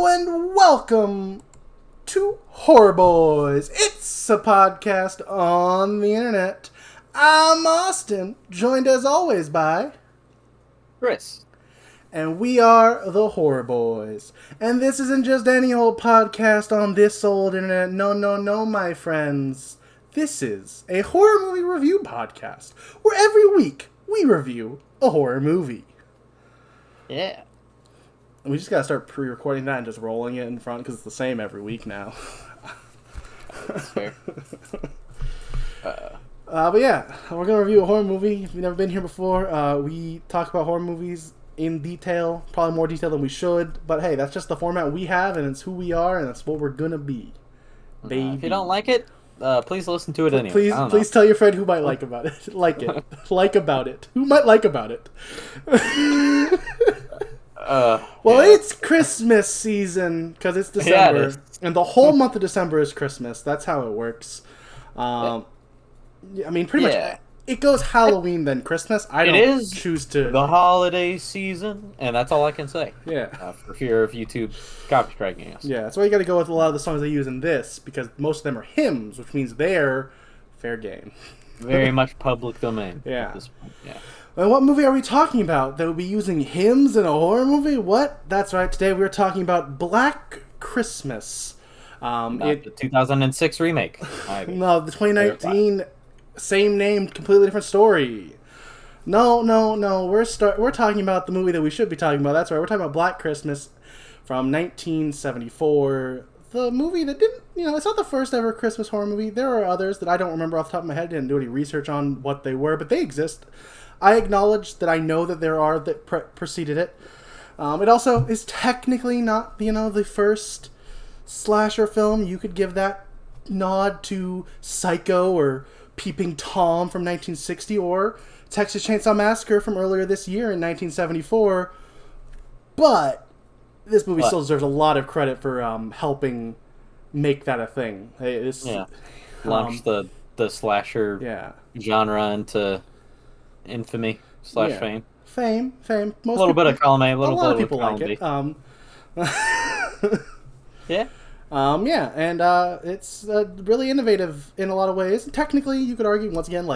And welcome to Horror Boys. It's a podcast on the internet. I'm Austin, joined as always by Chris. And we are the Horror Boys. And this isn't just any old podcast on this old internet. No, my friends. This is a horror movie review podcast where every week we review a horror movie. Yeah. We just gotta start pre-recording that and just rolling it in front because it's the same every week now. That's fair. But yeah, we're gonna review a horror movie. If you've never been here before, we talk about horror movies in detail, probably more detail than we should. But hey, that's just the format we have, and it's who we are, and that's what we're gonna be. Baby. If you don't like it, please listen to it anyway. Please tell your friend who might like about it. Like about it. Who might like about it? It's Christmas season because it's December, and the whole month of December is Christmas. That's how it works. I mean, pretty much it goes Halloween then Christmas. I don't choose to. The holiday season, and that's all I can say. Yeah, for fear of YouTube copy striking us. Yeah, that's why you got to go with a lot of the songs they use in this because most of them are hymns, which means they're fair game. Very much public domain. Yeah. At this point. Yeah. And what movie are we talking about? That would be using hymns in a horror movie? What? That's right. Today we're talking about Black Christmas. The 2006 remake. No, the 2019, same name, completely different story. No. We're talking about the movie that we should be talking about. That's right. We're talking about Black Christmas from 1974. The movie that didn't, it's not the first ever Christmas horror movie. There are others that I don't remember off the top of my head. Didn't do any research on what they were, but they exist. I acknowledge that I know that there are that preceded it. It also is technically not, the first slasher film. You could give that nod to Psycho or Peeping Tom from 1960 or Texas Chainsaw Massacre from earlier this year in 1974. But this movie still deserves a lot of credit for helping make that a thing. Launched the slasher genre into infamy / fame. Fame. Most a little bit of column A, a lot of people like it. Yeah. And it's really innovative in a lot of ways. Technically, you could argue, once again,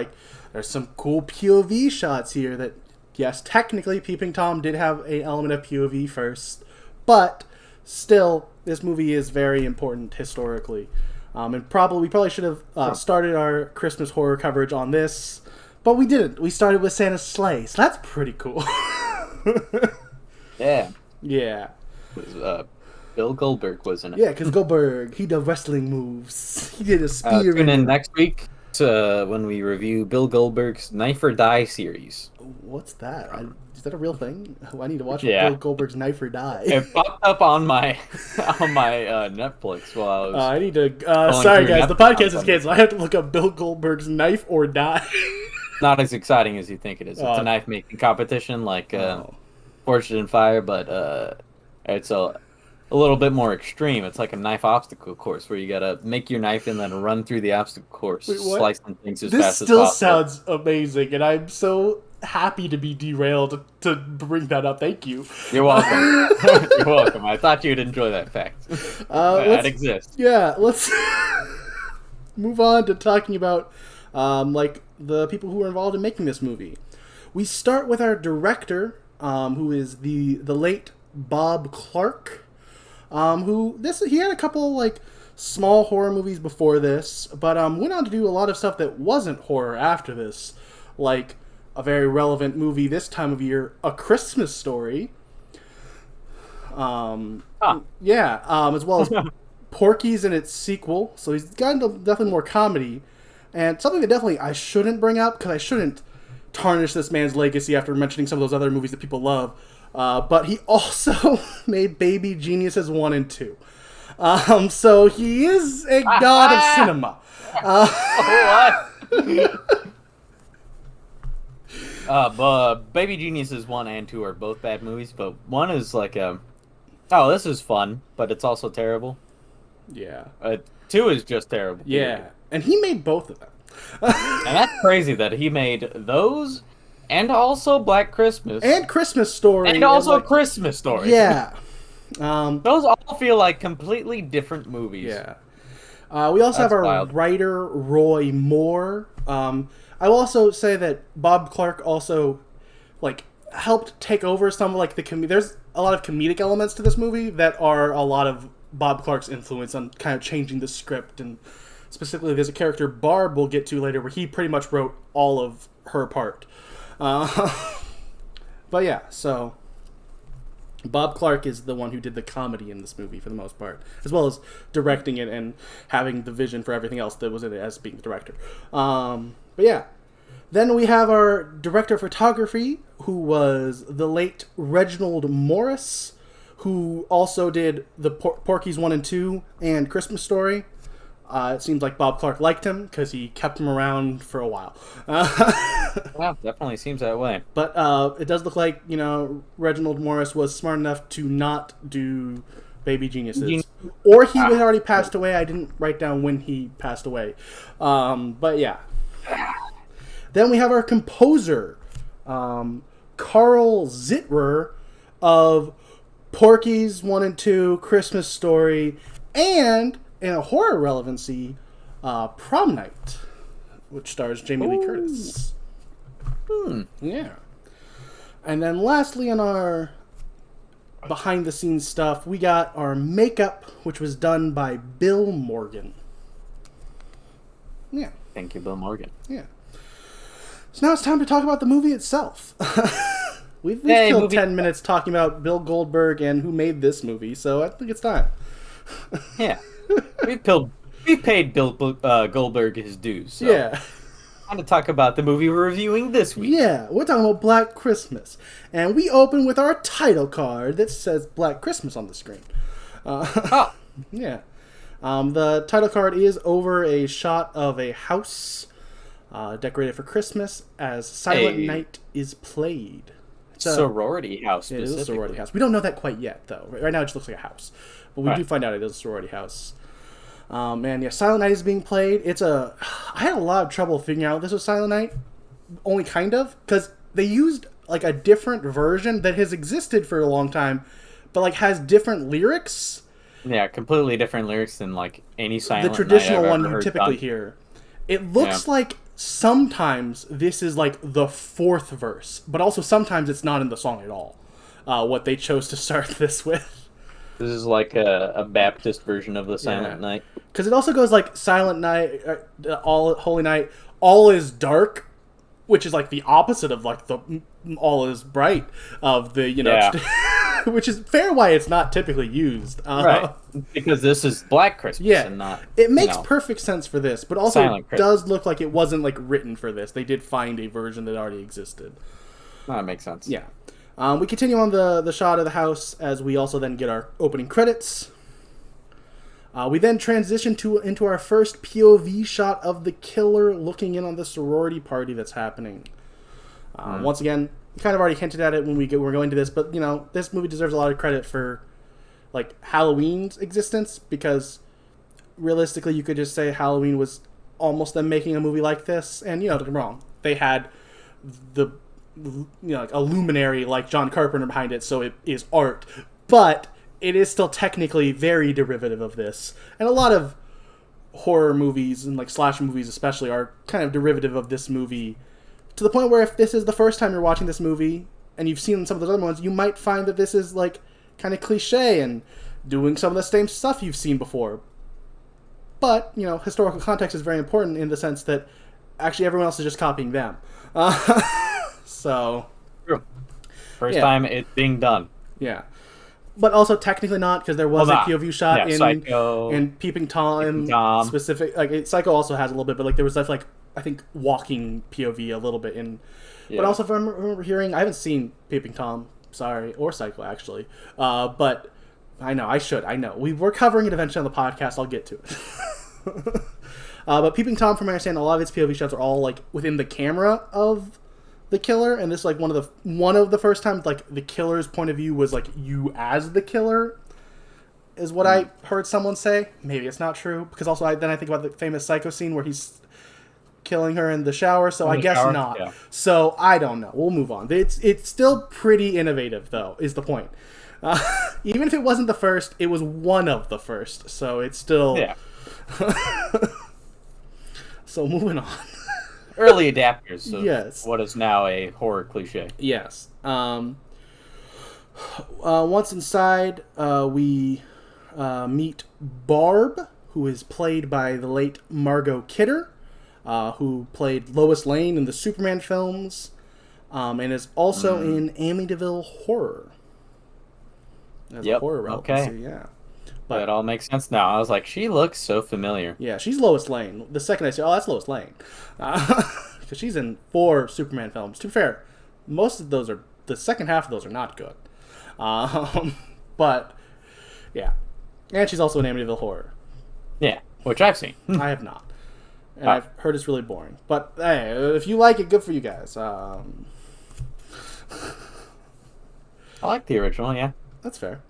there's some cool POV shots here that, yes, technically, Peeping Tom did have an element of POV first, but still, this movie is very important historically. And we probably should have started our Christmas horror coverage on this, but we didn't. We started with Santa's sleigh, so that's pretty cool. Yeah. Yeah. Bill Goldberg was in it. Yeah, because Goldberg, he did wrestling moves. He did a spear. Tune in next week when we review Bill Goldberg's Knife or Die series. What's that? Is that a real thing? I need to watch Bill Goldberg's Knife or Die. It popped up on my Netflix while I was. I need to. Sorry, guys, the podcast is canceled. I have to look up Bill Goldberg's Knife or Die. Not as exciting as you think it is. It's a knife making competition like Forged in Fire, but it's a little bit more extreme. It's like a knife obstacle course where you gotta make your knife and then run through the obstacle course, slicing things as fast as possible. This still sounds amazing, and I'm so happy to be derailed to bring that up. Thank you. You're welcome. You're welcome. I thought you'd enjoy that fact. That exists. Yeah, let's move on to talking about the people who were involved in making this movie. We start with our director, who is the late Bob Clark. He had a couple small horror movies before this, but went on to do a lot of stuff that wasn't horror after this, like a very relevant movie this time of year, A Christmas Story. As well as Porky's and its sequel. So he's gotten definitely more comedy, and something that definitely I shouldn't bring up because I shouldn't tarnish this man's legacy after mentioning some of those other movies that people love. But he also made Baby Geniuses 1 and 2. So he is a god of cinema. But Baby Geniuses 1 and 2 are both bad movies, but one is this is fun, but it's also terrible. Yeah. 2 is just terrible. Yeah. And he made both of them. And that's crazy that he made those and also Black Christmas. And Christmas Story. And also Christmas Story. Yeah. Those all feel like completely different movies. Yeah. We also have our wild. writer, Roy Moore. I will also say that Bob Clark also, like, helped take over some of, like, there's a lot of comedic elements to this movie that are a lot of Bob Clark's influence on kind of changing the script. And specifically, there's a character, Barb, we'll get to later, where he pretty much wrote all of her part. But yeah, so Bob Clark is the one who did the comedy in this movie for the most part, as well as directing it and having the vision for everything else that was in it as being the director. But yeah. Then we have our director of photography, who was the late Reginald Morris, who also did the Porky's 1 and 2 and Christmas Story. It seems like Bob Clark liked him because he kept him around for a while. Yeah, definitely seems that way. But it does look like, Reginald Morris was smart enough to not do Baby Geniuses. Or he had already passed away. I didn't write down when he passed away. But yeah. Then we have our composer, Carl Zitterer of Porky's 1 and 2, Christmas Story, and in a horror relevancy, Prom Night, which stars Jamie Lee Curtis. Yeah. And then lastly in our behind the scenes stuff, we got our makeup, which was done by Bill Morgan. Yeah. Thank you, Bill Morgan. Yeah. So now it's time to talk about the movie itself. We've killed 10 minutes talking about Bill Goldberg and who made this movie, so I think it's time. Yeah. We've paid Bill Goldberg his dues. So. Yeah. Time to talk about the movie we're reviewing this week. Yeah, we're talking about Black Christmas. And we open with our title card that says Black Christmas on the screen. Yeah. The title card is over a shot of a house decorated for Christmas as Silent Night is played. It's a sorority house. It is a sorority house. We don't know that quite yet, though. Right now it just looks like a house. But we do find out it is a sorority house. And yeah, Silent Night is being played. I had a lot of trouble figuring out this was Silent Night. Only kind of. Because they used like a different version that has existed for a long time, but like has different lyrics. Yeah, completely different lyrics than like any Silent Night. The traditional I've one ever you heard typically done. hear. It looks like sometimes this is like the fourth verse, but also sometimes it's not in the song at all. What they chose to start this with. This is like a Baptist version of the Silent Night. Because it also goes like Silent Night, all Holy Night, all is dark, which is like the opposite of like the all is bright of the which is fair why it's not typically used. Right, because this is Black Christmas and not. It makes perfect sense for this, but also Silent it does look like it wasn't like written for this. They did find a version that already existed. That makes sense. Yeah. We continue on the shot of the house as we also then get our opening credits. We then transition into our first POV shot of the killer looking in on the sorority party that's happening. Once again, kind of already hinted at it when we're going to this, but this movie deserves a lot of credit for like Halloween's existence, because realistically you could just say Halloween was almost them making a movie like this, and don't get me wrong, they had the like a luminary like John Carpenter behind it, so it is art, but it is still technically very derivative of this. And a lot of horror movies and like slasher movies especially are kind of derivative of this movie, to the point where if this is the first time you're watching this movie and you've seen some of those other ones, you might find that this is like kind of cliche and doing some of the same stuff you've seen before. But historical context is very important in the sense that actually everyone else is just copying them. So, true. First time it's being done. Yeah, but also technically not, because there was a POV shot Psycho, in Peeping Tom. Specific. Like Psycho also has a little bit, but like there was like I think walking POV a little bit in. Yeah. But also, if I remember hearing, I haven't seen Peeping Tom, or Psycho actually. But I know I should. I know we're covering it eventually on the podcast. I'll get to it. But Peeping Tom, from what I understand, a lot of its POV shots are all like within the camera of the killer, and this is like one of the first times like the killer's point of view was like you as the killer, is what I heard someone say. Maybe it's not true, because also then I think about the famous Psycho scene where he's killing her in the shower, so I guess not. Yeah. So I don't know. We'll move on. It's still pretty innovative though, is the point. Even if it wasn't the first, it was one of the first. So it's still... Yeah. So moving on. Early adapters of Yes. what is now a horror cliche. Yes. Once inside, we meet Barb, who is played by the late Margot Kidder, who played Lois Lane in the Superman films, and is also in Amityville Horror. As a horror relevancy, okay. yeah. But it all makes sense now. I was like, she looks so familiar. Yeah, she's Lois Lane. The second I say, oh, that's Lois Lane. Because she's in 4 Superman films. To be fair, most of those are... The second half of those are not good. But, yeah. And she's also in Amityville Horror. Yeah, which I've seen. I have not. And I've heard it's really boring. But, hey, if you like it, good for you guys. I like the original, yeah. That's fair.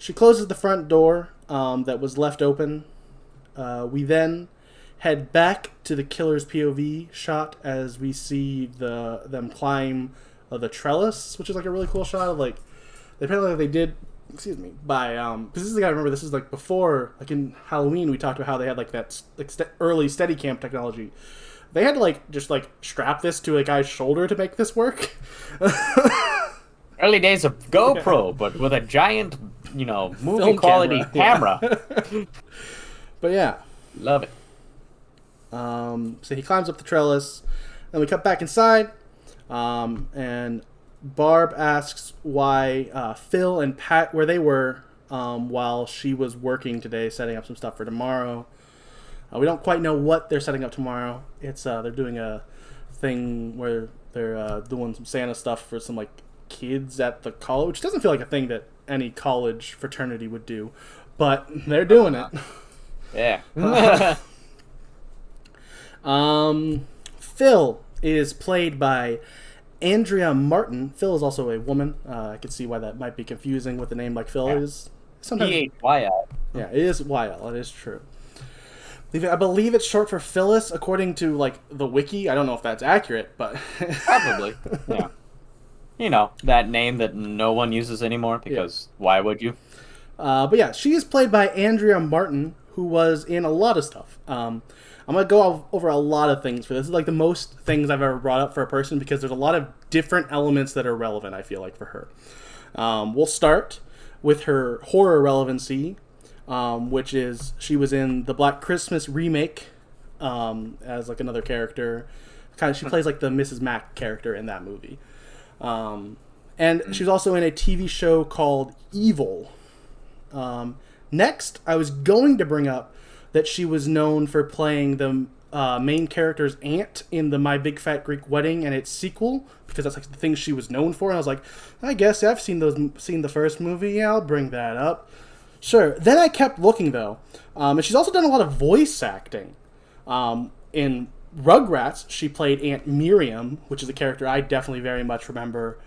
She closes the front door that was left open. We then head back to the killer's POV shot as we see them climb the trellis, which is like a really cool shot of like apparently they did. Excuse me. By because this is the guy. Remember, this is like before, like in Halloween, we talked about how they had like that early Steadicam technology. They had to like just like strap this to a guy's shoulder to make this work. Early days of GoPro, but with a giant, movie film quality camera. But yeah. Love it. So he climbs up the trellis, and we cut back inside, and Barb asks why Phil and Pat, where they were while she was working today, setting up some stuff for tomorrow. We don't quite know what they're setting up tomorrow. It's they're doing a thing where they're doing some Santa stuff for some like kids at the college, which doesn't feel like a thing that any college fraternity would do, but they're doing it. Yeah. Phil is played by Andrea Martin. Phil is also a woman. I can see why that might be confusing with a name like Phil. Is sometimes P-H-Y-L. Yeah, it is YL. It is true. I believe it's short for Phyllis, according to like the wiki. I don't know if that's accurate, but probably. Yeah. That name that no one uses anymore because why would you? But yeah, she is played by Andrea Martin, who was in a lot of stuff. I'm going to go over a lot of things for this. This is like the most things I've ever brought up for a person because there's a lot of different elements that are relevant, I feel like, for her. We'll start with her horror relevancy, which is she was in the Black Christmas remake as like another character. She plays like the Mrs. Mack character in that movie. And she was also in a TV show called Evil. Next, I was going to bring up that she was known for playing the main character's aunt in the My Big Fat Greek Wedding and its sequel, because that's like the thing she was known for. And I was like, I guess I've seen the first movie. Yeah, I'll bring that up. Sure. Then I kept looking though, and she's also done a lot of voice acting. In Rugrats, she played Aunt Miriam, which is a character I definitely very much remember.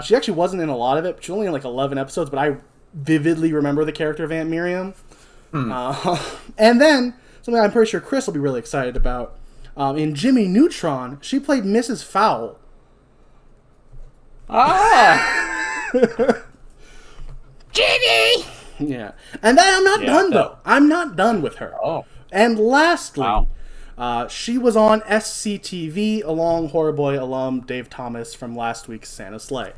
She actually wasn't in a lot of it. She was only in like 11 episodes, but I vividly remember the character of Aunt Miriam. And then, something I'm pretty sure Chris will be really excited about. In Jimmy Neutron, she played Mrs. Fowl. Ah! Jimmy! Yeah. And then I'm not done, though. I'm not done with her. Oh. And lastly, she was on SCTV along Horror Boy alum Dave Thomas from last week's Santa Sleigh.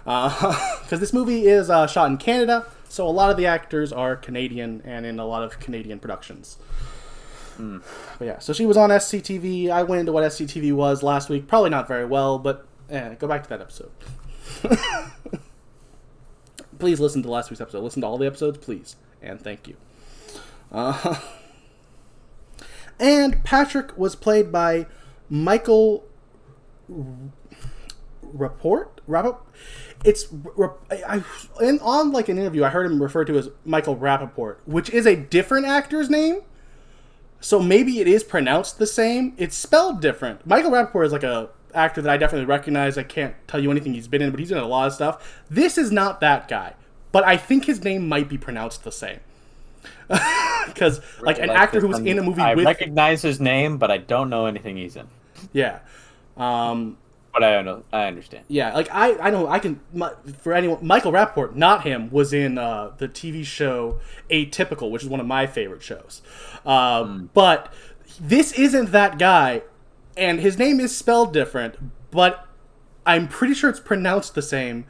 Because this movie is shot in Canada, so a lot of the actors are Canadian and in a lot of Canadian productions. But yeah, so she was on SCTV. I went into what SCTV was last week. Probably not very well, but go back to that episode. Please listen to last week's episode. Listen to all the episodes, please. And thank you. And Patrick was played by Michael Rapport. It's on like an interview I heard him referred to as Michael Rappaport, which is a different actor's name. So maybe it is pronounced the same. It's spelled different. Michael Rappaport is like a actor that I definitely recognize. I can't tell you anything he's been in, but he's in a lot of stuff. This is not that guy, but I think his name might be pronounced the same. Because like an actor who's in a movie I recognize his name, but I don't know anything he's in. Yeah. But I don't know. I understand. Yeah, like I know I can for anyone. Michael Rappaport, not him, was in the TV show Atypical, which is one of my favorite shows. But this isn't that guy, and his name is spelled different, but I'm pretty sure it's pronounced the same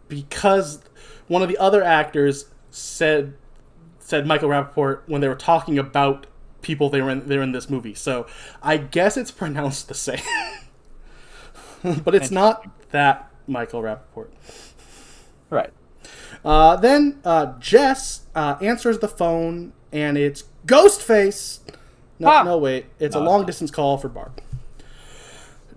because one of the other actors said Michael Rappaport when they were talking about people they were in this movie. So I guess it's pronounced the same. But it's not that Michael Rappaport. Right. Then Jess answers the phone, and it's Ghostface. No, wait. It's a long-distance call for Barb.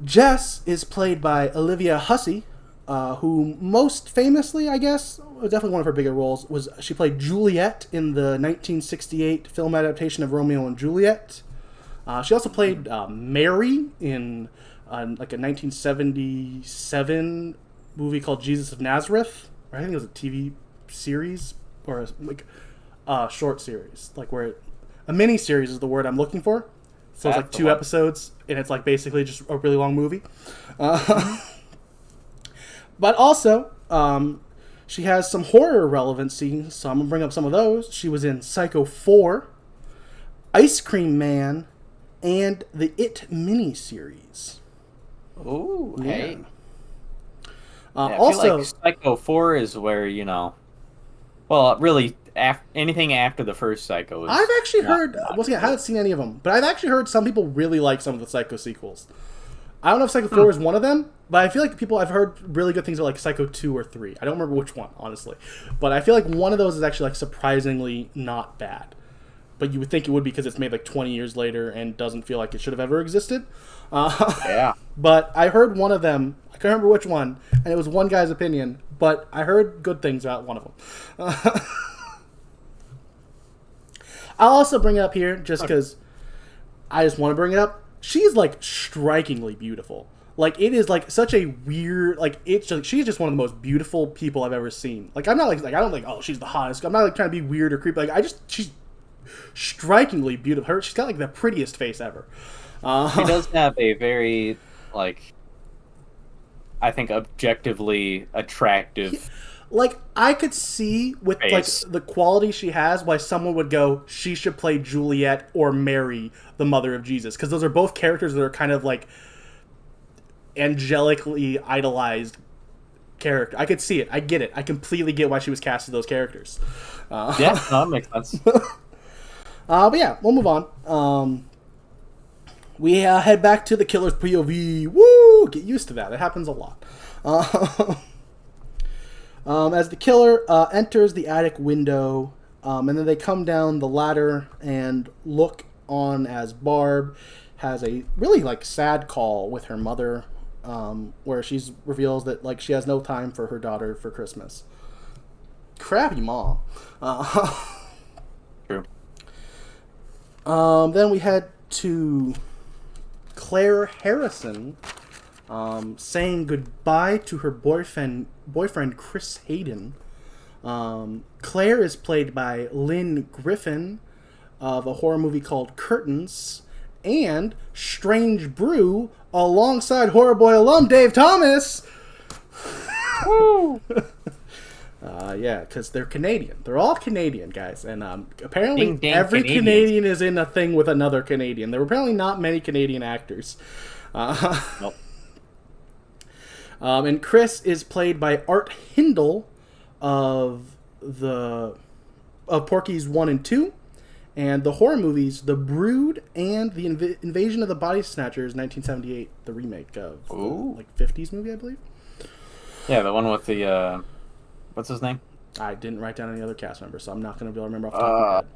Jess is played by Olivia Hussey, who most famously, I guess, definitely one of her bigger roles, was she played Juliet in the 1968 film adaptation of Romeo and Juliet. She also played Mary in like a 1977 movie called Jesus of Nazareth. Or I think it was a TV series or a short series, like where a mini series is the word I'm looking for. So it's like 2 episodes, and it's like basically just a really long movie. But also, she has some horror relevancy, so I'm gonna bring up some of those. She was in Psycho 4, Ice Cream Man, and the It miniseries. Ooh, hey. I Also, feel like Psycho 4 is where, well, really, anything after the first Psycho is... I've actually heard... Once again, I haven't seen any of them, but I've actually heard some people really like some of the Psycho sequels. I don't know if Psycho 4 is one of them, but I feel like I've heard really good things about like Psycho 2 or 3. I don't remember which one, honestly. But I feel like one of those is actually like surprisingly not bad. But you would think it would be because it's made like 20 years later and doesn't feel like it should have ever existed. Yeah. But I heard one of them, I can't remember which one, and it was one guy's opinion, but I heard good things about one of them. I'll also bring it up here just because I just want to bring it up. She's like strikingly beautiful. Like it is like such a weird, like it's just, she's just one of the most beautiful people I've ever seen. Like I'm not like I don't like, oh, she's the hottest. I'm not like trying to be weird or creepy. Like she's strikingly beautiful. She's got like the prettiest face ever. She does have a very, like, I think objectively attractive. Like I could see with face. Like the quality she has why someone would go, she should play Juliet or Mary, the mother of Jesus, because those are both characters that are kind of like angelically idolized character. I could see it. I get it. I completely get why she was cast as those characters. Yeah, no, that makes sense. But yeah, we'll move on. We head back to the killer's POV. Woo! Get used to that. It happens a lot. As the killer enters the attic window, and then they come down the ladder and look on as Barb has a really like sad call with her mother, where she reveals that like she has no time for her daughter for Christmas. Crappy mom. True. Then we head to Claire Harrison, saying goodbye to her boyfriend Chris Hayden. Claire is played by Lynn Griffin of a horror movie called Curtains and Strange Brew alongside Horror Boy alum Dave Thomas. Woo! Yeah, because they're Canadian. They're all Canadian, guys. And apparently every Canadian is in a thing with another Canadian. There were apparently not many Canadian actors. Nope. And Chris is played by Art Hindle of Porky's 1 and 2, and the horror movies The Brood and the Invasion of the Body Snatchers, 1978, the remake of the, like 50s movie, I believe. Yeah, the one with the what's his name? I didn't write down any other cast members, so I'm not going to be able to remember off the top of my head.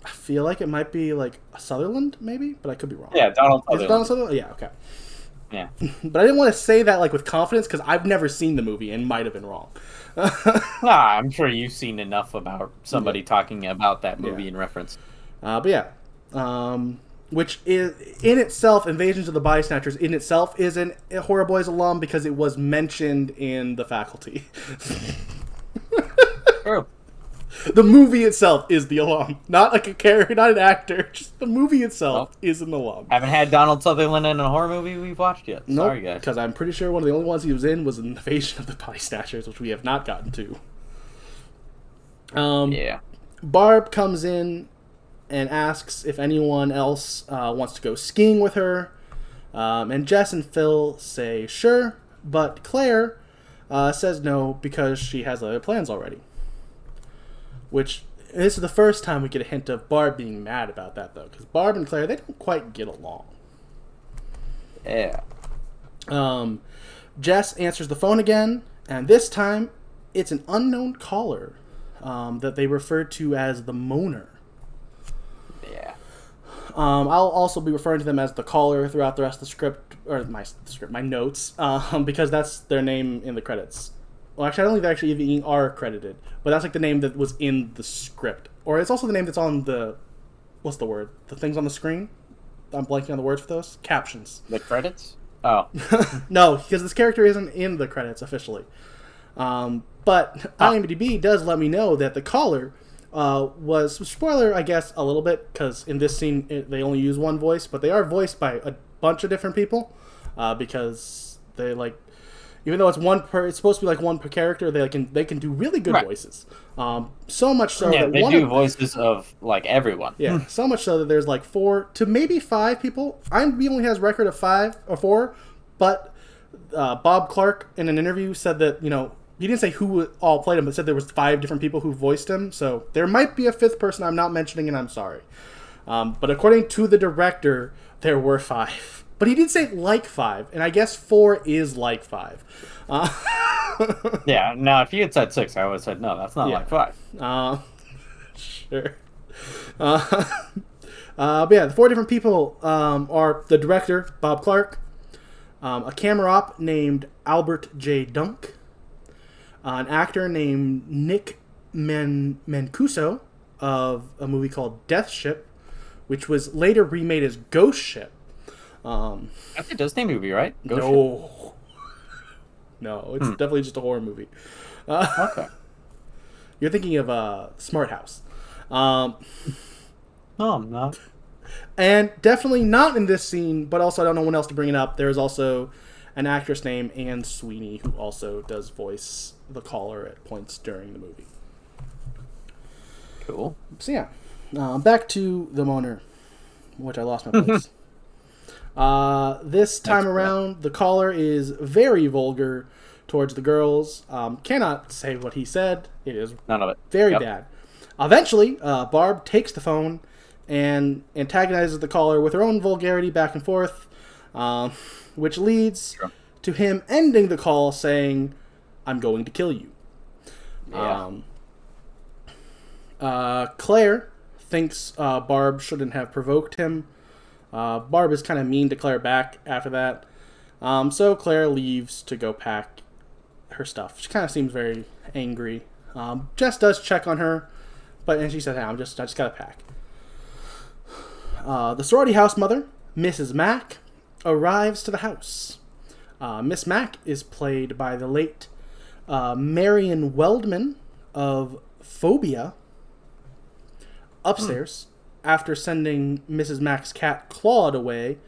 I feel like it might be like Sutherland, maybe, but I could be wrong. Yeah, Donald Sutherland. Is it Donald Sutherland? Yeah, okay. Yeah. But I didn't want to say that like with confidence because I've never seen the movie and might have been wrong. I'm sure you've seen enough about somebody talking about that movie in reference. But yeah. Which is, in itself, Invasions of the Body Snatchers in itself is a Horror Boys alum because it was mentioned in The Faculty. True. The movie itself is the alum, not like a character, not an actor. Just the movie itself is an alum. Haven't had Donald Sutherland in a horror movie we've watched yet. Nope, Sorry, guys. Because I'm pretty sure one of the only ones he was in was an Invasion of the Body Snatchers, which we have not gotten to. Yeah. Barb comes in and asks if anyone else wants to go skiing with her. And Jess and Phil say sure, but Claire says no because she has other plans already. Which, this is the first time we get a hint of Barb being mad about that, though. Because Barb and Claire, they don't quite get along. Yeah. Jess answers the phone again, and this time, it's an unknown caller that they refer to as the Moaner. Yeah. I'll also be referring to them as the caller throughout the rest of the script, or my notes, because that's their name in the credits. Well, actually, I don't think they actually even are credited, but that's like the name that was in the script. Or it's also the name that's on the, what's the word? The things on the screen? I'm blanking on the words for those. Captions. The credits? Oh. No, because this character isn't in the credits officially. But IMDb does let me know that the caller was, spoiler, I guess, a little bit, because in this scene they only use one voice, but they are voiced by a bunch of different people, because they like, even though it's it's supposed to be like one per character, they can do really good voices. So much so that they do voices of like everyone. Yeah, so much so that there's like 4 to maybe 5 people. IMDb only has record of 5 or 4, but Bob Clark in an interview said that, you know, he didn't say who all played him, but said there was 5 different people who voiced him. So there might be a 5th person I'm not mentioning, and I'm sorry. But according to the director, there were 5. But he did say like 5, and I guess 4 is like 5. Yeah, now if you had said 6, I would have said, no, that's not like 5. Sure. But yeah, the 4 different people are the director, Bob Clark, a camera op named Albert J. Dunk, an actor named Nick Mancuso of a movie called Death Ship, which was later remade as Ghost Ship. That's a Disney movie, right? No, it's definitely just a horror movie. Okay. You're thinking of Smart House. No, I'm not. And definitely not in this scene, but also I don't know when else to bring it up. There's also an actress named Anne Sweeney who also does voice the caller at points during the movie. Cool. So yeah, back to the Moaner, which I lost my place. This time around, the caller is very vulgar towards the girls. Cannot say what he said. It is none of it. Very bad. Eventually, Barb takes the phone and antagonizes the caller with her own vulgarity back and forth, which leads to him ending the call saying, "I'm going to kill you." Yeah. Claire thinks Barb shouldn't have provoked him. Barb is kind of mean to Claire back after that. So Claire leaves to go pack her stuff. She kind of seems very angry. Jess does check on her, and she says, "Hey, I just gotta pack." The sorority house mother, Mrs. Mack, arrives to the house. Miss Mack is played by the late Marion Weldman of Phobia. Upstairs, after sending Mrs. Mack's cat Claude away.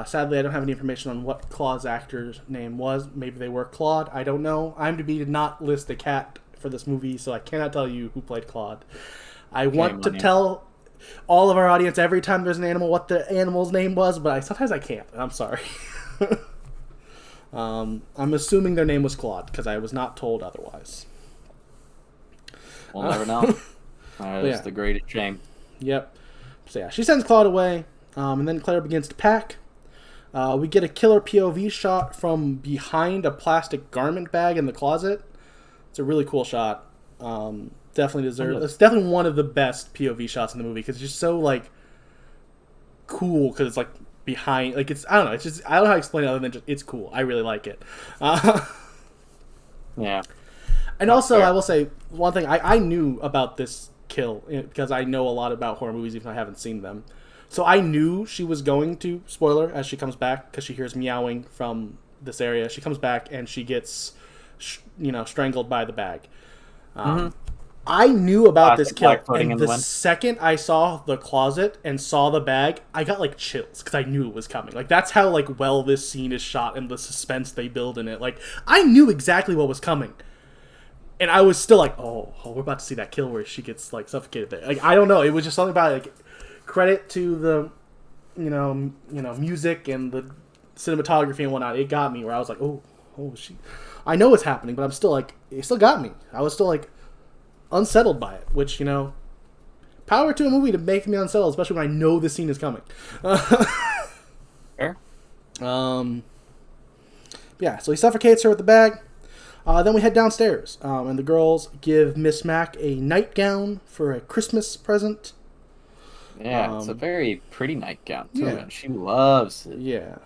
Sadly, I don't have any information on what Claude's actor's name was. Maybe they were Claude. I don't know. IMDb did not list a cat for this movie, so I cannot tell you who played Claude. I want to tell all of our audience every time there's an animal what the animal's name was, but sometimes I can't. I'm sorry. I'm assuming their name was Claude, because I was not told otherwise. We'll never know. That's the greatest shame. Yep. So yeah, she sends Claude away, and then Claire begins to pack. We get a killer POV shot from behind a plastic garment bag in the closet. It's a really cool shot. Definitely deserves. It's definitely one of the best POV shots in the movie because it's just so like cool because it's like behind. Like it's I don't know. It's just I don't know how to explain it other than just it's cool. I really like it. Yeah. And also, I will say one thing. I knew about this kill because I know a lot about horror movies even though I haven't seen them. So I knew she was going to, spoiler, as she comes back, because she hears meowing from this area. She comes back and she gets, strangled by the bag. I knew about this kill, floating and in the the wind. second I saw the closet and saw the bag, I got like chills because I knew it was coming. Like that's how like well this scene is shot and the suspense they build in it. Like I knew exactly what was coming, and I was still like, oh, we're about to see that kill where she gets like suffocated there. Like I don't know, it was just something about it, like credit to the, music and the cinematography and whatnot. It got me where I was like, oh, she. I know it's happening, but I'm still like, it still got me. I was still like unsettled by it, which, power to a movie to make me unsettled, especially when I know the scene is coming. Fair. Yeah, so he suffocates her with the bag. Then we head downstairs, and the girls give Miss Mac a nightgown for a Christmas present. Yeah, it's a very pretty nightgown, too, yeah. and she loves it. Yeah.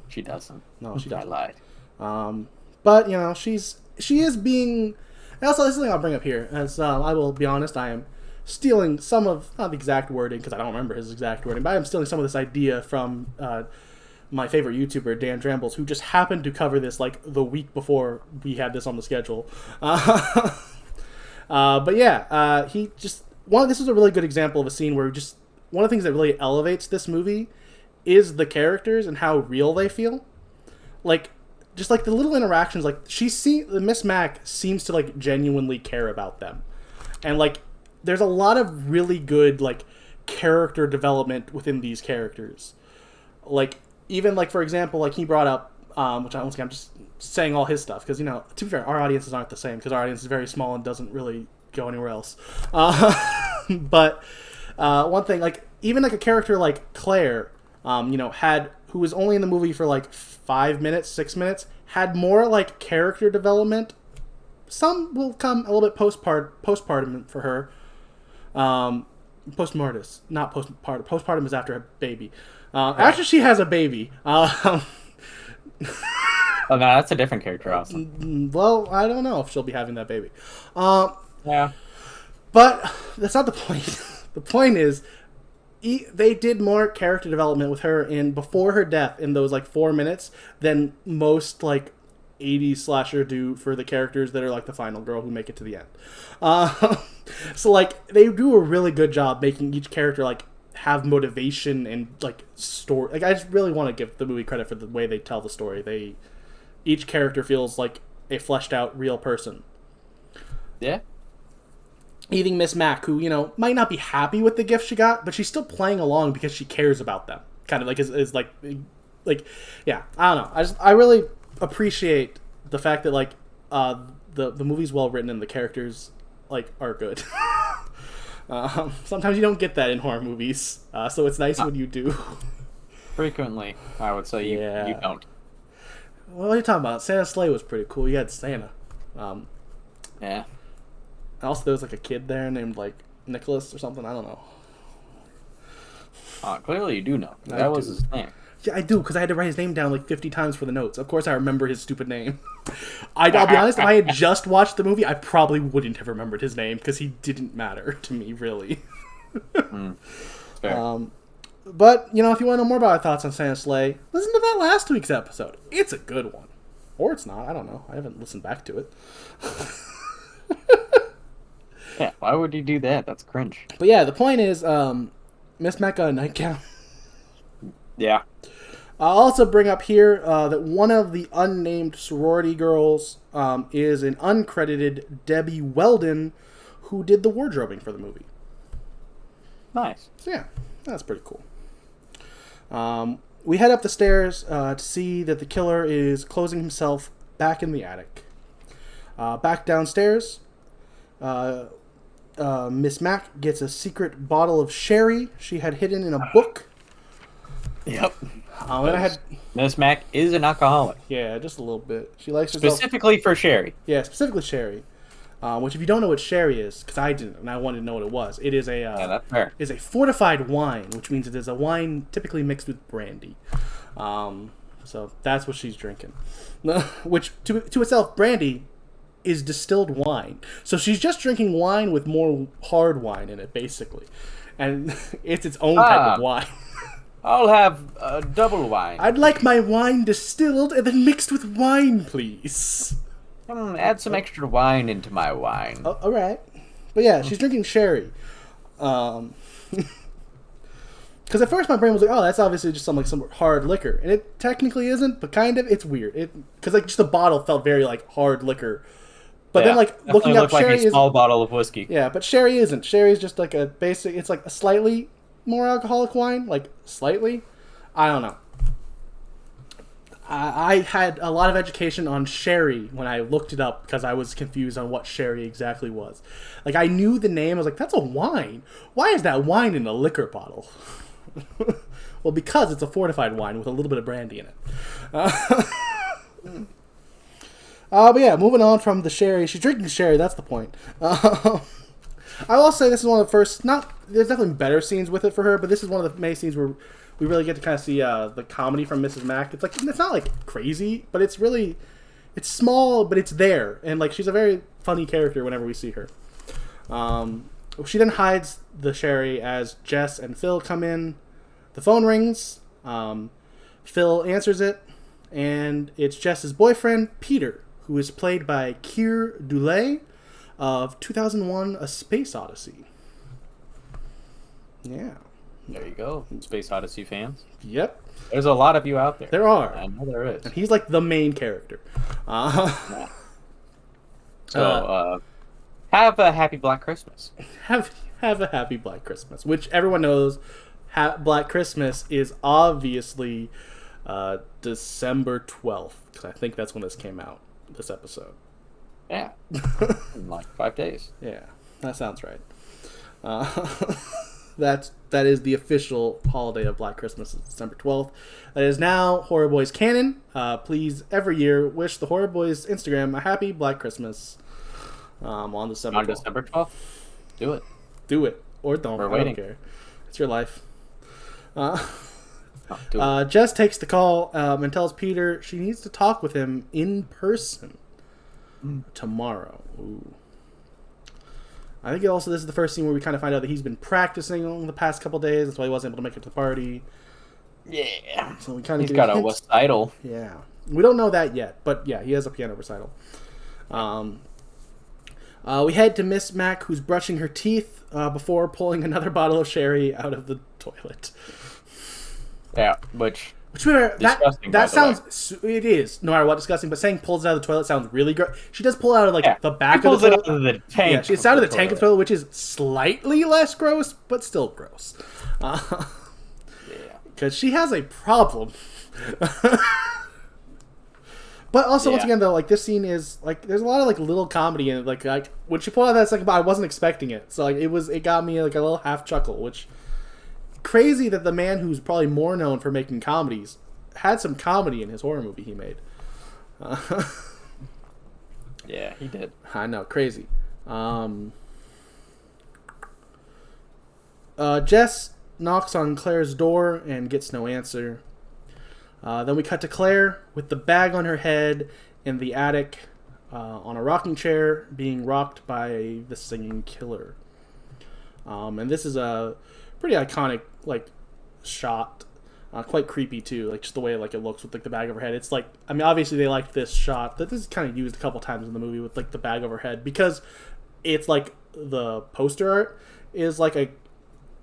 She doesn't. No, she doesn't. I lied. But, she is being... And also, this is something I'll bring up here. As I will be honest, I am stealing some of, not the exact wording, because I don't remember his exact wording, but I am stealing some of this idea from my favorite YouTuber, Dan Drambles, who just happened to cover this, like, the week before we had this on the schedule. But yeah, he just... This is a really good example of a scene where just... One of the things that really elevates this movie is the characters and how real they feel. Like... Just like the little interactions, like Miss Mac seems to like genuinely care about them, and like there's a lot of really good like character development within these characters. Like even like for example, like he brought up, which I'm just saying all his stuff because to be fair, our audiences aren't the same because our audience is very small and doesn't really go anywhere else. But one thing, like even like a character like Claire, who was only in the movie for like 5 minutes, 6 minutes, had more like character development. Some will come a little bit postpartum for her. Postmortis, not postpartum. Postpartum is after a baby. After she has a baby. Oh no, that's a different character, also. Well, I don't know if she'll be having that baby. Yeah. But that's not the point. The point is, they did more character development with her before her death in those like 4 minutes than most like 80s slasher do for the characters that are like the final girl who make it to the end. So like they do a really good job making each character like have motivation and like story. Like I just really want to give the movie credit for the way they tell the story. Each character feels like a fleshed out real person. Yeah. Even Miss Mac, who, might not be happy with the gift she got, but she's still playing along because she cares about them. Kind of like, is like, yeah, I don't know. I really appreciate the fact that, like, the movie's well written and the characters, like, are good. Sometimes you don't get that in horror movies, so it's nice when you do. Frequently, I would say you don't. What are you talking about? Santa's sleigh was pretty cool. You had Santa. Yeah. Also, there was like a kid there named like Nicholas or something. I don't know. Clearly, you do know. That was his name. Yeah, I do because I had to write his name down like 50 times for the notes. Of course, I remember his stupid name. I'll be honest. If I had just watched the movie, I probably wouldn't have remembered his name because he didn't matter to me really. Fair. But if you want to know more about our thoughts on Santa's Sleigh, listen to that last week's episode. It's a good one, or it's not. I don't know. I haven't listened back to it. Yeah, why would you do that? That's cringe. But yeah, the point is, Miss Mac got a nightgown. Yeah. I'll also bring up here that one of the unnamed sorority girls is an uncredited Debbie Weldon, who did the wardrobing for the movie. Nice. So yeah, that's pretty cool. We head up the stairs to see that the killer is closing himself back in the attic. Back downstairs, Miss Mac gets a secret bottle of sherry she had hidden in a book. Yep. Miss Mac is an alcoholic. Yeah, just a little bit. She likes herself... Specifically for sherry. Yeah, specifically sherry. Which, if you don't know what sherry is, because I didn't, and I wanted to know what it was, it is a that's fair. Is a fortified wine, which means it is a wine typically mixed with brandy. So that's what she's drinking. Which, to itself, brandy is distilled wine. So she's just drinking wine with more hard wine in it, basically. And it's its own type of wine. I'll have a double wine. I'd like my wine distilled and then mixed with wine, please. Add some extra wine into my wine. Oh, all right. But yeah, she's drinking sherry. Because at first my brain was like, oh, that's obviously just some hard liquor. And it technically isn't, but kind of. It's weird. Because just the bottle felt very like hard liquor. But then looking up sherry like a small bottle of whiskey. Yeah, but sherry isn't. Sherry's just like a basic, it's like a slightly more alcoholic wine. Like slightly. I don't know. I had a lot of education on sherry when I looked it up because I was confused on what sherry exactly was. Like, I knew the name. I was like, that's a wine. Why is that wine in a liquor bottle? Well, because it's a fortified wine with a little bit of brandy in it. But yeah, moving on from the sherry. She's drinking sherry, that's the point. I will say this is one of the first, there's definitely better scenes with it for her, but this is one of the main scenes where we really get to kind of see the comedy from Mrs. Mack. It's not like crazy, but it's small, but it's there. And like, she's a very funny character whenever we see her. She then hides the sherry as Jess and Phil come in. The phone rings. Phil answers it, and it's Jess's boyfriend, Peter, who is played by Keir Dullea of 2001: A Space Odyssey. Yeah. There you go, Space Odyssey fans. Yep. There's a lot of you out there. There are. I know there is. And he's like the main character. Yeah. So, have a happy Black Christmas. Have a happy Black Christmas, which everyone knows. Black Christmas is obviously December 12th, because I think that's when this came out, this episode. Yeah. In like 5 days. Yeah, that sounds right. That is the official holiday of Black Christmas, is December 12th. That is now Horror Boys canon. Please, every year, wish the Horror Boys Instagram a happy Black Christmas on December 12th. On December 12th? Do it. Do it. Or don't. We're waiting. I don't care. It's your life. Do it. Jess takes the call and tells Peter she needs to talk with him in person tomorrow. Ooh. I think also this is the first scene where we kind of find out that he's been practicing the past couple days. That's why he wasn't able to make it to the party. Yeah. So we kind of He's got a recital. Yeah. We don't know that yet, but yeah, he has a piano recital. We head to Miss Mac, who's brushing her teeth before pulling another bottle of sherry out of the toilet. Yeah, which that sounds, it is no matter what, disgusting, but saying pulls it out of the toilet sounds really gross. She does pull it out of the back of the toilet. It out of the tank. Yeah, she's out of the tank of the toilet, which is slightly less gross, but still gross. Because she has a problem. But also, once again, though, like, this scene is like, there's a lot of like little comedy in it. Like when she pulled out that second bottle, I wasn't expecting it, so like it got me like a little half chuckle, which crazy that the man who's probably more known for making comedies had some comedy in his horror movie he made. Yeah, he did. I know, crazy. Jess knocks on Claire's door and gets no answer. Then we cut to Claire with the bag on her head in the attic on a rocking chair being rocked by the singing killer. And this is a pretty iconic like shot, quite creepy too, like just the way like it looks with like the bag over her head. It's like, I mean, obviously they liked this shot, that this is kind of used a couple times in the movie with like the bag over her head, because it's like the poster art is like a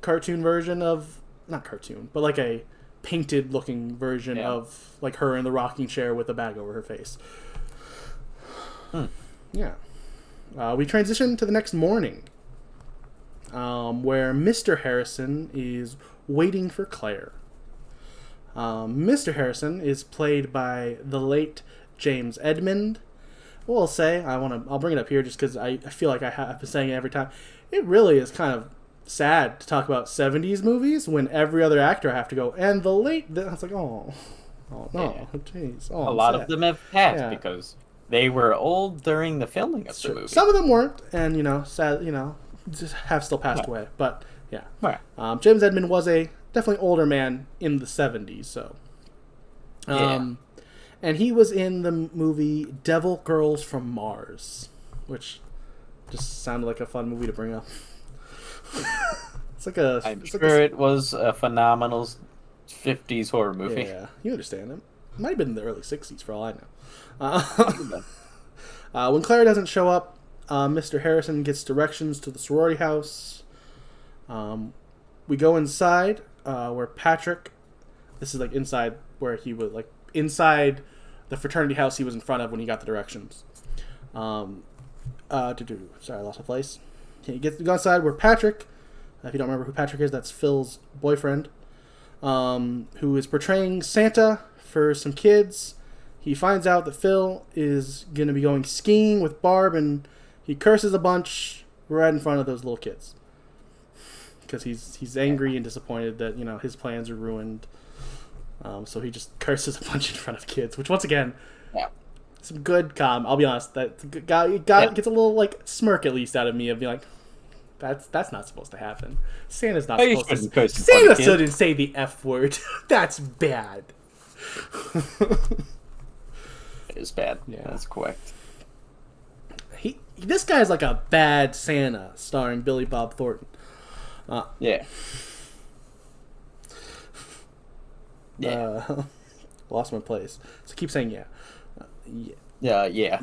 cartoon version of, not cartoon, but like a painted looking version of like her in the rocking chair with a bag over her face. Yeah. We transition to the next morning, where Mr. Harrison is waiting for Claire. Mr. Harrison is played by the late James Edmund. We'll say, I'll bring it up here just because I feel like I have been saying it every time. It really is kind of sad to talk about 70s movies when every other actor I have to go, and the late, I was like, oh no, jeez. A lot of them have passed because they were old during the filming of the movie. Some of them weren't, and sad, just have still passed away. But yeah, right. James Edmund was a definitely older man in the 70s, so and he was in the movie Devil Girls from Mars, which just sounded like a fun movie to bring up. I'm sure it was a phenomenal 50s horror movie. Yeah, you understand it. Might have been in the early 60s for all I When Claire doesn't show up, Mr. Harrison gets directions to the sorority house. We go inside where Patrick. This is like inside where he was like inside the fraternity house he was in front of when he got the directions. Sorry, I lost my place. Okay, we go inside where Patrick. If you don't remember who Patrick is, that's Phil's boyfriend, who is portraying Santa for some kids. He finds out that Phil is going to be going skiing with Barb, and he curses a bunch right in front of those little kids. Because he's angry and disappointed that, his plans are ruined. So he just curses a bunch in front of kids, which, once again, some good I'll be honest, that gets a little, like, smirk at least out of me of being like, that's not supposed to happen. Santa's not supposed to. Santa shouldn't say the F word. That's bad. It is bad. Yeah, that's correct. This guy's like a bad Santa, starring Billy Bob Thornton. Yeah. Lost my place. So keep saying yeah. Yeah.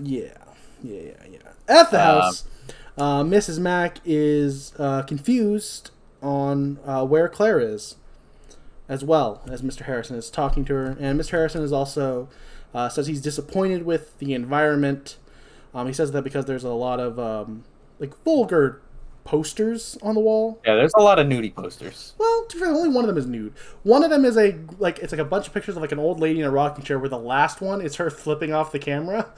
At the house, Mrs. Mack is confused on where Claire is, as well as Mr. Harrison is talking to her. And Mr. Harrison is also says he's disappointed with the environment. He says that because there's a lot of vulgar posters on the wall. Yeah, there's a lot of nudie posters. Well, only one of them is nude. One of them is it's like a bunch of pictures of like an old lady in a rocking chair, where the last one is her flipping off the camera.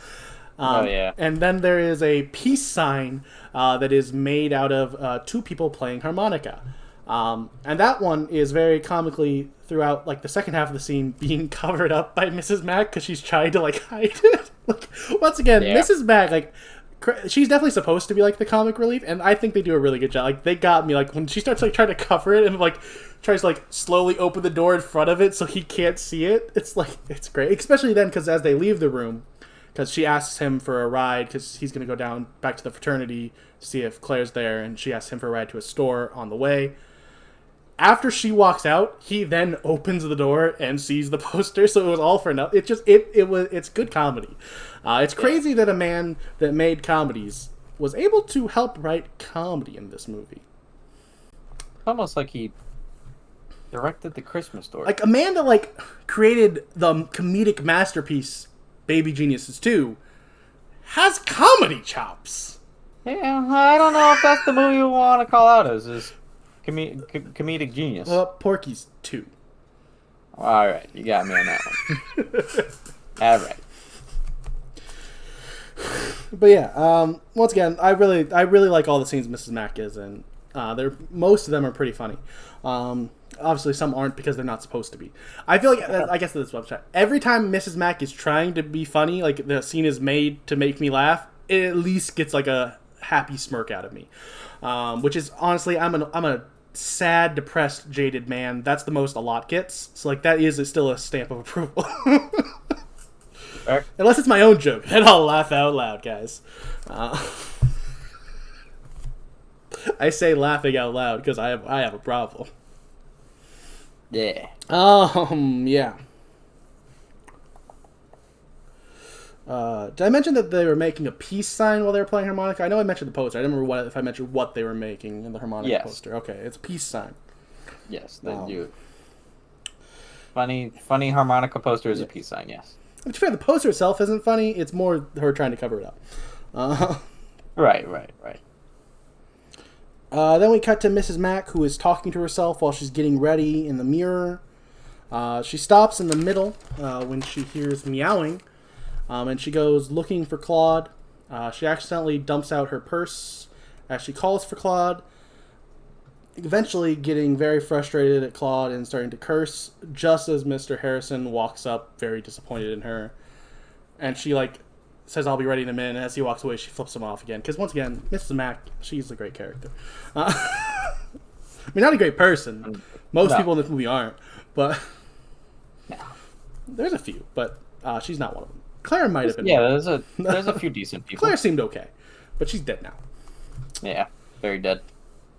And then there is a peace sign that is made out of two people playing harmonica. And that one is very comically throughout, like, the second half of the scene being covered up by Mrs. Mack because she's trying to, like, hide it. Like, once again, Mrs. Mack, like, she's definitely supposed to be, like, the comic relief, and I think they do a really good job. Like, they got me, like, when she starts, like, trying to cover it and, like, tries to, like, slowly open the door in front of it so he can't see it. It's, like, it's great. Especially then, because as they leave the room, because she asks him for a ride because he's going to go down back to the fraternity to see if Claire's there, and she asks him for a ride to a store on the way. After she walks out, he then opens the door and sees the poster, so it was all for nothing. It's good comedy. It's crazy that a man that made comedies was able to help write comedy in this movie. Almost like he directed the Christmas Story. Like a man that like created the comedic masterpiece Baby Geniuses 2 has comedy chops. Yeah, I don't know if that's the movie we want to call out as comedic genius. Porky's 2. All right, you got me on that one. All right. But yeah, once again, I really like all the scenes Mrs. Mack is in. Most of them are pretty funny. Obviously, some aren't because they're not supposed to be. I feel like I guess that's what I'm every time Mrs. Mack is trying to be funny, like the scene is made to make me laugh, it at least gets like a happy smirk out of me. Which is honestly, I'm a sad, depressed, jaded man. That's the most a lot gets. So like that is still a stamp of approval. Unless it's my own joke, then I'll laugh out loud, guys. I say laughing out loud because I have a problem. Yeah. Yeah. Did I mention that they were making a peace sign while they were playing harmonica? I know I mentioned the poster. I don't remember if I mentioned what they were making in the harmonica poster. Okay, it's a peace sign. Yes, they do. Funny harmonica poster is a peace sign, yes. To be fair, the poster itself isn't funny. It's more her trying to cover it up. Right. Then we cut to Mrs. Mack, who is talking to herself while she's getting ready in the mirror. She stops in the middle when she hears meowing, and she goes looking for Claude. She accidentally dumps out her purse as she calls for Claude, eventually getting very frustrated at Claude and starting to curse just as Mr. Harrison walks up, very disappointed in her. And she, like, says, "I'll be ready in a minute," and as he walks away, she flips him off again. Because, once again, Mrs. Mack, she's a great character. I mean, not a great person. Most people in this movie aren't. But there's a few, but she's not one of them. Claire might have been. Yeah, there's a few decent people. Claire seemed okay, but she's dead now. Yeah, very dead.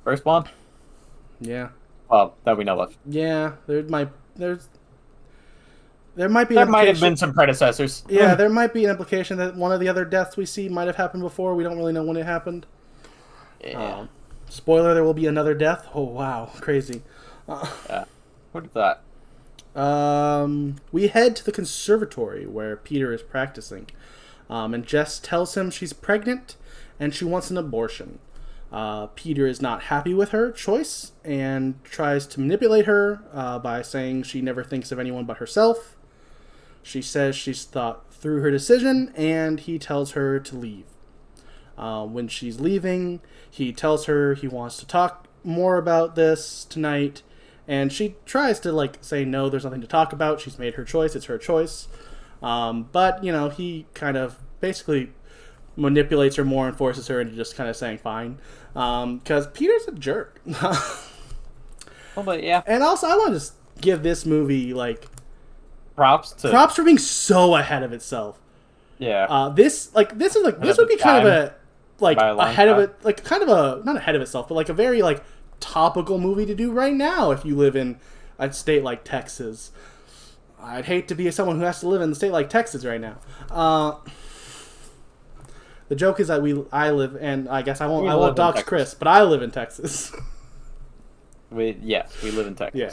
First one? Yeah. Well, that we know of. Yeah, there's There might be there might have been some predecessors. Yeah, there might be an implication that one of the other deaths we see might have happened before. We don't really know when it happened. Yeah. Spoiler: there will be another death. Oh wow, crazy. Yeah. What is that? We head to the conservatory where Peter is practicing, and Jess tells him she's pregnant and she wants an abortion. Peter is not happy with her choice and tries to manipulate her by saying she never thinks of anyone but herself. She says she's thought through her decision, and he tells her to leave. When she's leaving, he tells her he wants to talk more about this tonight, and she tries to say no, there's nothing to talk about. She's made her choice. It's her choice. But he kind of basically manipulates her more and forces her into just kind of saying fine. Because Peter's a jerk. Well, but yeah. And also, I want to just give this movie, props for being so ahead of itself. Yeah. This would be kind of ahead of it, kind of a, not ahead of itself, but a very topical movie to do right now if you live in a state like Texas. I'd hate to be someone who has to live in a state like Texas right now. The joke is that I live, and I guess I won't dox Chris, but I live in Texas. We live in Texas. Yeah.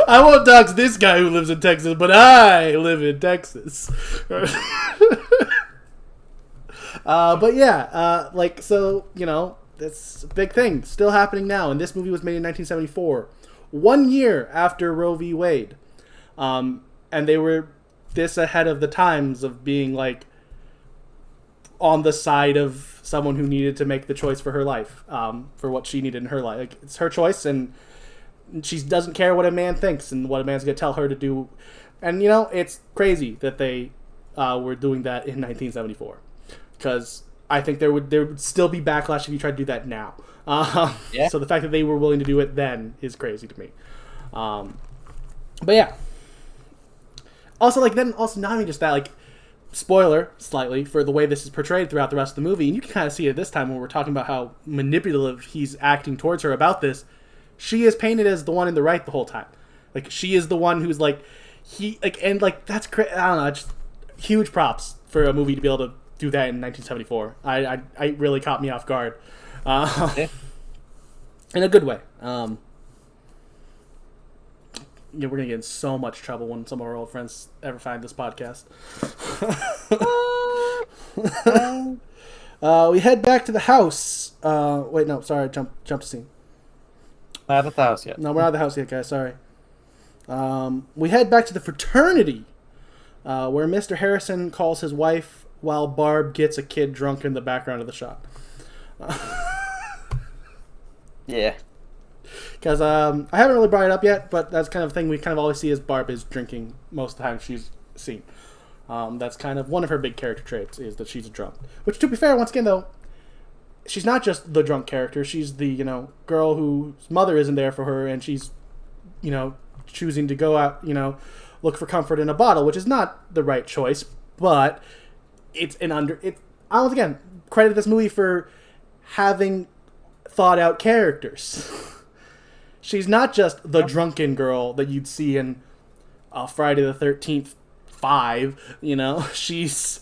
I won't dox this guy who lives in Texas, but I live in Texas. But yeah, so, it's a big thing. Still happening now. And this movie was made in 1974. 1 year after Roe v. Wade. And they were this ahead of the times of being, on the side of someone who needed to make the choice for her life, for what she needed in her life. It's her choice, and she doesn't care what a man thinks and what a man's going to tell her to do. And, it's crazy that they were doing that in 1974. Because I think there would still be backlash if you tried to do that now. Yeah. So the fact that they were willing to do it then is crazy to me. But yeah. Also, not even just that, spoiler, slightly, for the way this is portrayed throughout the rest of the movie, and you can kind of see it this time when we're talking about how manipulative he's acting towards her about this. She is painted as the one in the right the whole time. She is the one who's that's crazy. I don't know, just huge props for a movie to be able to do that in 1974. I really caught me off guard. In a good way. We're going to get in so much trouble when some of our old friends ever find this podcast. We head back to the house. Wait, no, sorry, jump to scene. Not at the house yet. No, we're not at the house yet, guys, sorry. We head back to the fraternity, where Mr. Harrison calls his wife while Barb gets a kid drunk in the background of the shot. Yeah. Because I haven't really brought it up yet, but that's kind of thing we kind of always see as Barb is drinking most of the time she's seen. That's kind of one of her big character traits, is that she's a drunk. Which, to be fair, once again, though, she's not just the drunk character. She's the, girl whose mother isn't there for her, and she's, choosing to go out, look for comfort in a bottle, which is not the right choice, but I once again credit this movie for having thought out characters. She's not just the drunken girl that you'd see in Friday the 13th 5, She's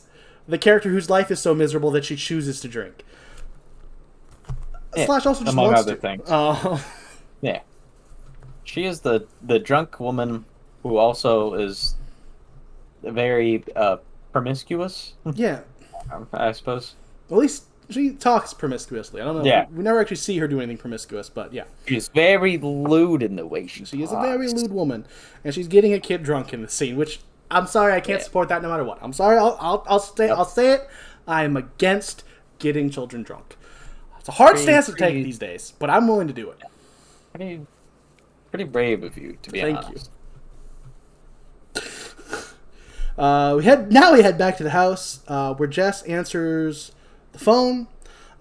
the character whose life is so miserable that she chooses to drink. Yeah, Slash also just among wants other to. things. Yeah. She is the drunk woman who also is very promiscuous. Yeah. I suppose. At least she talks promiscuously. I don't know. Yeah. We never actually see her do anything promiscuous, but yeah. She's very lewd in the way she is talks. a very lewd woman. And she's getting a kid drunk in the scene, which I'm sorry, I can't support that no matter what. I'm sorry, I'll say it. I am against getting children drunk. It's a hard stance to take these days, but I'm willing to do it. Pretty brave of you, to be honest. We head back to the house, where Jess answers the phone.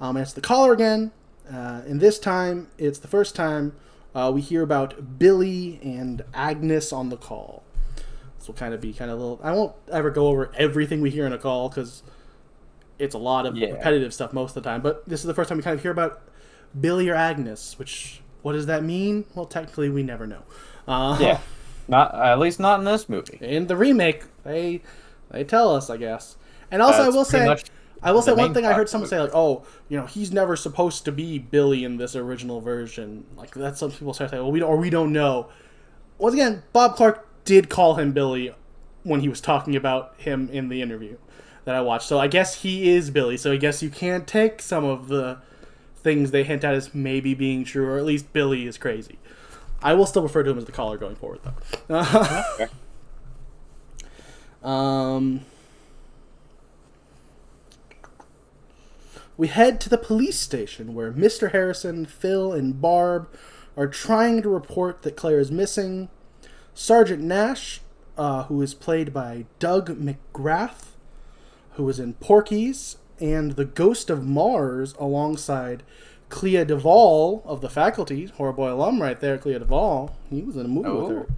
It's the caller again, and this time it's the first time we hear about Billy and Agnes on the call. This will kind of be a little. I won't ever go over everything we hear in a call because it's a lot of repetitive stuff most of the time. But this is the first time we kind of hear about Billy or Agnes. Which, what does that mean? Well, technically we never know. Not at least not in this movie. In the remake, they tell us, I guess. And also, I will say one thing I heard someone say, like, oh, he's never supposed to be Billy in this original version. Like, that's some people start saying, well, we don't know. Once again, Bob Clark did call him Billy when he was talking about him in the interview that I watched. So I guess he is Billy. So I guess you can't take some of the things they hint at as maybe being true, or at least Billy is crazy. I will still refer to him as the caller going forward, though. Okay. We head to the police station where Mr. Harrison, Phil, and Barb are trying to report that Claire is missing. Sergeant Nash, who is played by Doug McGrath, who was in Porky's, and the Ghost of Mars alongside Clea Duvall of the faculty, Horror Boy alum right there, Clea Duvall. He was in a movie with her.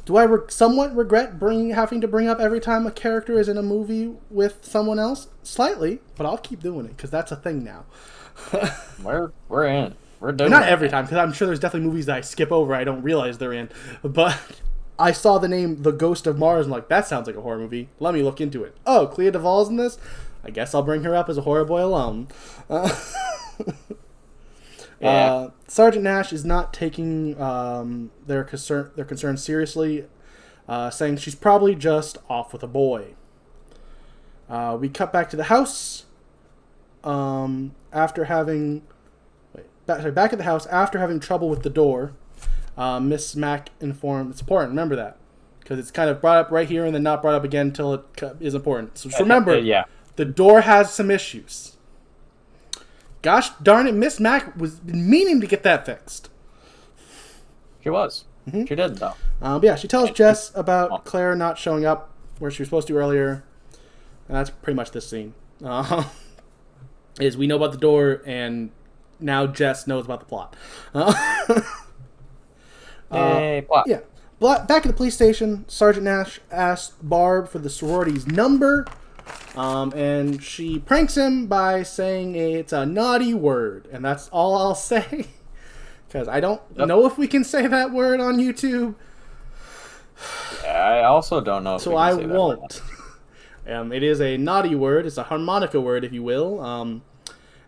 Do I somewhat regret having to bring up every time a character is in a movie with someone else? Slightly, but I'll keep doing it because that's a thing now. We're in. We're doing Not every time, because I'm sure there's definitely movies that I skip over I don't realize they're in. But I saw the name The Ghost of Mars and I'm like, that sounds like a horror movie. Let me look into it. Oh, Clea Duvall's in this? I guess I'll bring her up as a Horror Boy alum. Sergeant Nash is not taking their concern seriously, saying she's probably just off with a boy. We cut back to the house after having back at the house after having trouble with the door. Miss Mack informed. It's important. Remember that, because it's kind of brought up right here and then not brought up again until it is important. So just remember, the door has some issues. Gosh darn it, Miss Mack was meaning to get that fixed. She was. Mm-hmm. She did, though. Yeah, she tells Jess about Claire not showing up where she was supposed to earlier. And that's pretty much this scene. Is we know about the door, and now Jess knows about the plot. Plot. Yeah. Back at the police station, Sergeant Nash asks Barb for the sorority's number. And she pranks him by saying it's a naughty word. And that's all I'll say. Because I don't know if we can say that word on YouTube. Yeah, I also don't know if we can say that word. It is a naughty word. It's a harmonica word, if you will.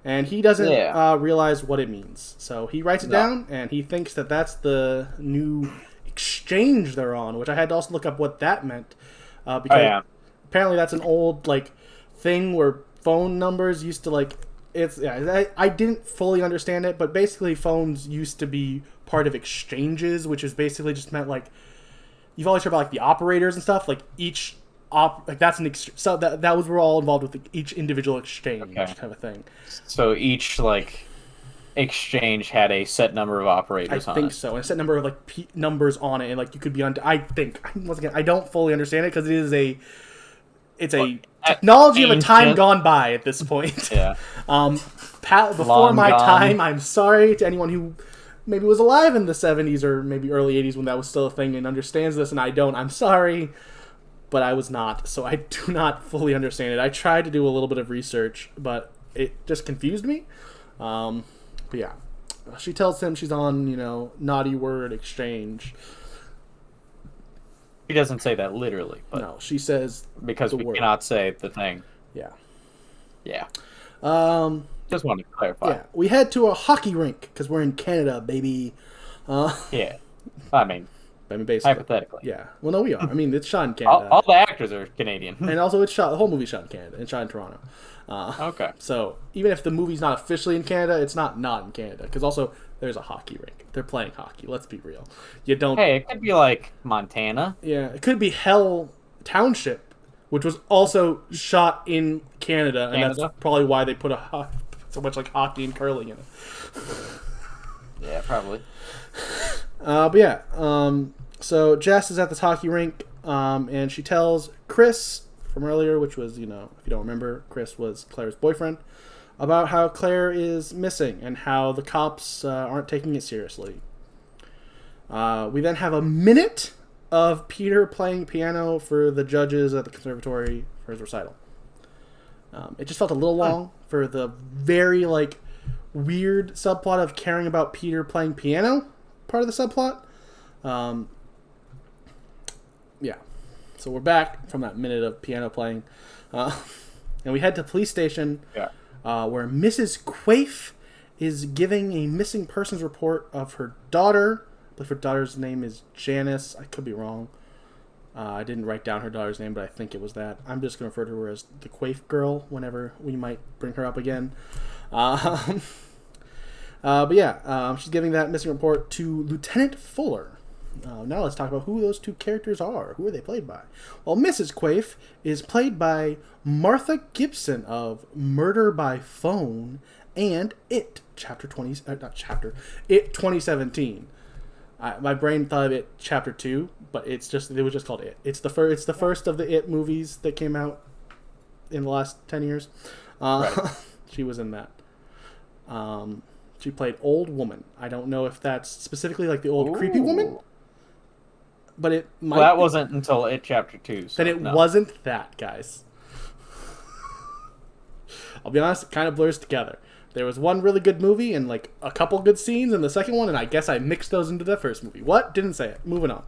And he doesn't realize what it means. So he writes it down, and he thinks that that's the new exchange they're on, which I had to also look up what that meant. Because apparently that's an old thing where phone numbers used to I didn't fully understand it, but basically phones used to be part of exchanges, which is basically just meant you've always heard about the operators and stuff, each that's an so that was we're all involved with each individual exchange kind of a thing. So each exchange had a set number of operators on it. I think so, and a set number of numbers on it, and you could be on. I think once again I don't fully understand it because it's a technology of a time gone by at this point. Yeah. Before my time, I'm sorry to anyone who maybe was alive in the 70s or maybe early 80s when that was still a thing and understands this, and I don't. I'm sorry, but I was not, so I do not fully understand it. I tried to do a little bit of research, but it just confused me. But yeah. She tells him she's on, naughty word exchange. She doesn't say that literally, but no, she says because we cannot say the thing. Yeah. Yeah. Just wanted to clarify. Yeah, we head to a hockey rink because we're in Canada, baby. Yeah, I mean basically, hypothetically. Yeah. Well, no, we are. I mean, it's shot in Canada. All the actors are Canadian, and also the whole movie's shot in Canada. It's shot in Toronto. Okay. So even if the movie's not officially in Canada, it's not in Canada because also there's a hockey rink. They're playing hockey. Let's be real. You don't. Hey, it could be Montana. Yeah, it could be Hell Township, which was also shot in Canada, and that's probably why they put so much hockey and curling in it. Yeah, probably. But yeah, so Jess is at this hockey rink, and she tells Chris from earlier, which was, if you don't remember, Chris was Claire's boyfriend, about how Claire is missing and how the cops aren't taking it seriously. We then have a minute of Peter playing piano for the judges at the conservatory for his recital. It just felt a little long for the very, weird subplot of caring about Peter playing piano part of the subplot. Yeah. So we're back from that minute of piano playing. And we head to the police station where Mrs. Quaife is giving a missing persons report of her daughter. I believe her daughter's name is Janice. I could be wrong. I didn't write down her daughter's name, but I think it was that. I'm just going to refer to her as the Quaife girl whenever we might bring her up again. But yeah, she's giving that missing report to Lieutenant Fuller. Now let's talk about who those two characters are. Who are they played by? Well, Mrs. Quaife is played by Martha Gibson of Murder by Phone and It, It 2017. My brain thought of It Chapter 2, but it was just called It. It's the first of the It movies that came out in the last 10 years. Right. She was in that. She played Old Woman. I don't know if that's specifically like the old creepy woman, but it might. Well, that wasn't until It Chapter 2. So then it wasn't that, guys. I'll be honest, it kind of blurs together. There was one really good movie and like a couple good scenes in the second one, and I guess I mixed those into the first movie. What? Didn't say it. Moving on.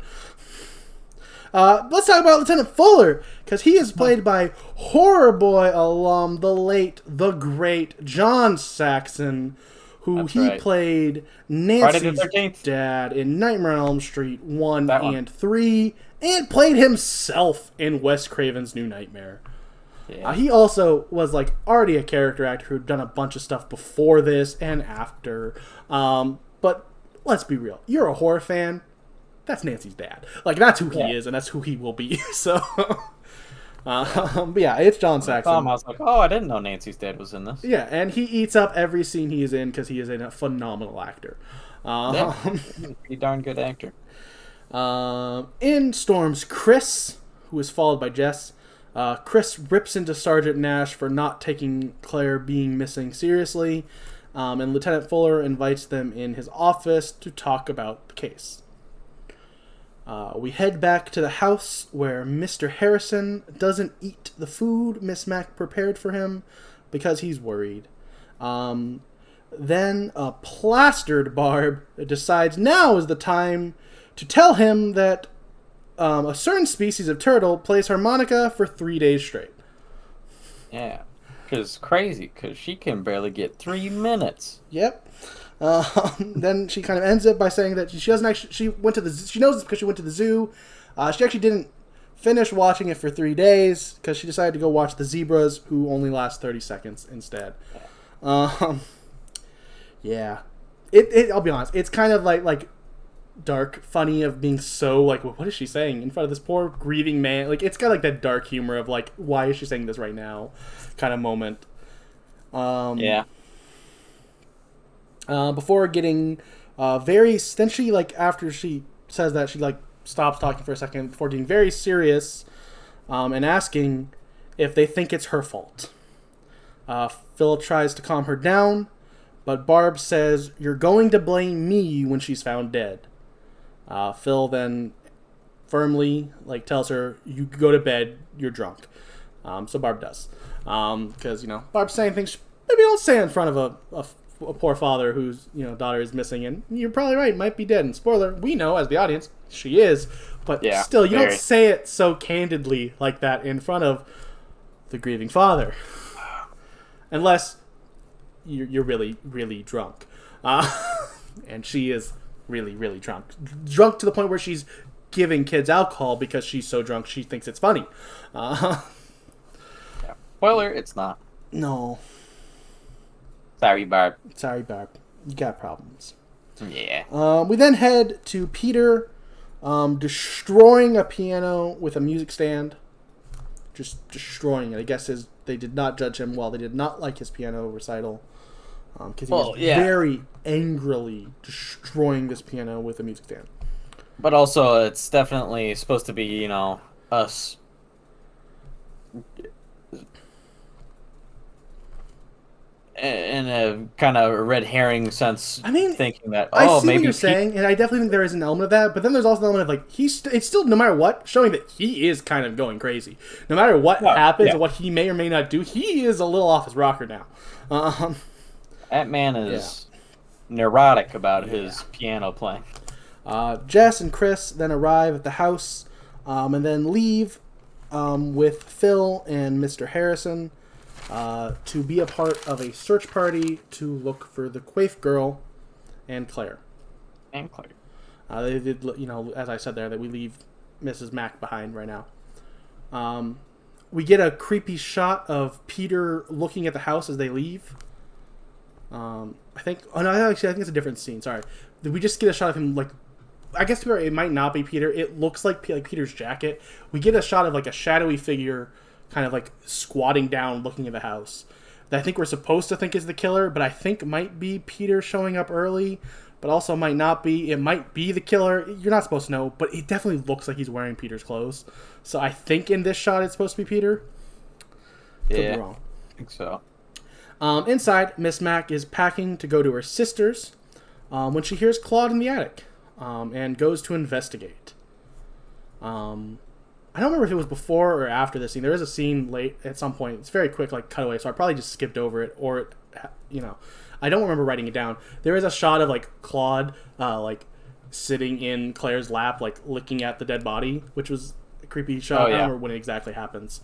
Let's talk about Lieutenant Fuller, because he is played by Horror Boy alum, the late, the great John Saxon, who played Nancy's dad in Nightmare on Elm Street 1 and 3, and played himself in Wes Craven's New Nightmare. Yeah. He also was like already a character actor who'd done a bunch of stuff before this and after. But let's be real. You're a horror fan. That's Nancy's dad. Like, that's who he is, and that's who he will be. So, but yeah, it's John Saxon. I was like, oh, I didn't know Nancy's dad was in this. Yeah, and he eats up every scene he is in because he is a phenomenal actor. Pretty darn good actor. In storms Chris, who is followed by Jess. Chris rips into Sergeant Nash for not taking Claire being missing seriously, and Lieutenant Fuller invites them in his office to talk about the case. We head back to the house where Mr. Harrison doesn't eat the food Miss Mack prepared for him because he's worried. Then a plastered Barb decides now is the time to tell him that a certain species of turtle plays harmonica for 3 days straight. Yeah, because crazy, because she can barely get 3 minutes. Yep. Then she kind of ends it by saying that she doesn't actually. She knows this because she went to the zoo. She actually didn't finish watching it for 3 days because she decided to go watch the zebras, who only last 30 seconds instead. Yeah. I'll be honest. It's kind of like dark, funny of being so like, what is she saying in front of this poor grieving man? Like, it's got like that dark humor of like, why is she saying this right now kind of moment. Yeah. Before getting then she, like, after she says that, she like stops talking for a second before getting very serious and asking if they think it's her fault. Phil tries to calm her down, but Barb says, "You're going to blame me when she's found dead." Phil then firmly tells her, "You go to bed, you're drunk." So Barb does. Because, Barb's saying things maybe don't say in front of a poor father whose, daughter is missing, and you're probably right, might be dead. And spoiler, we know as the audience, she is. But still, you don't say it so candidly like that in front of the grieving father. Unless you're really, really drunk. And she is really, really drunk. Drunk to the point where she's giving kids alcohol because she's so drunk she thinks it's funny. Spoiler, it's not. No. Sorry, Barb. You got problems. Yeah. We then head to Peter destroying a piano with a music stand. Just destroying it. I guess they did not judge him well. They did not like his piano recital. Because he was very angrily destroying this piano with a music stand. But also, it's definitely supposed to be, us in a kind of red herring sense. I mean, thinking that I see maybe what you're saying, and I definitely think there is an element of that. But then there's also an element of it's still, no matter what, showing that he is kind of going crazy. No matter what happens or what he may or may not do, he is a little off his rocker now. That man is neurotic about his piano playing. Jess and Chris then arrive at the house and then leave with Phil and Mr. Harrison to be a part of a search party to look for the Quaif girl and Claire. They did, as I said there, that we leave Mrs. Mack behind right now. We get a creepy shot of Peter looking at the house as they leave. I think it's a different scene. Sorry. We just get a shot of him, like, I guess it might not be Peter. It looks like Peter's jacket. We get a shot of, like, a shadowy figure kind of, like, squatting down looking at the house that I think we're supposed to think is the killer, but I think might be Peter showing up early, but also might not be. It might be the killer. You're not supposed to know, but it definitely looks like he's wearing Peter's clothes. So I think in this shot it's supposed to be Peter. Could be wrong. I think so. Inside, Miss Mack is packing to go to her sister's when she hears Claude in the attic and goes to investigate. I don't remember if it was before or after this scene. There is a scene late at some point. It's very quick, like cutaway, so I probably just skipped over it, or I don't remember writing it down. There is a shot of like Claude like sitting in Claire's lap, like looking at the dead body, which was a creepy shot. I don't remember when it exactly happens,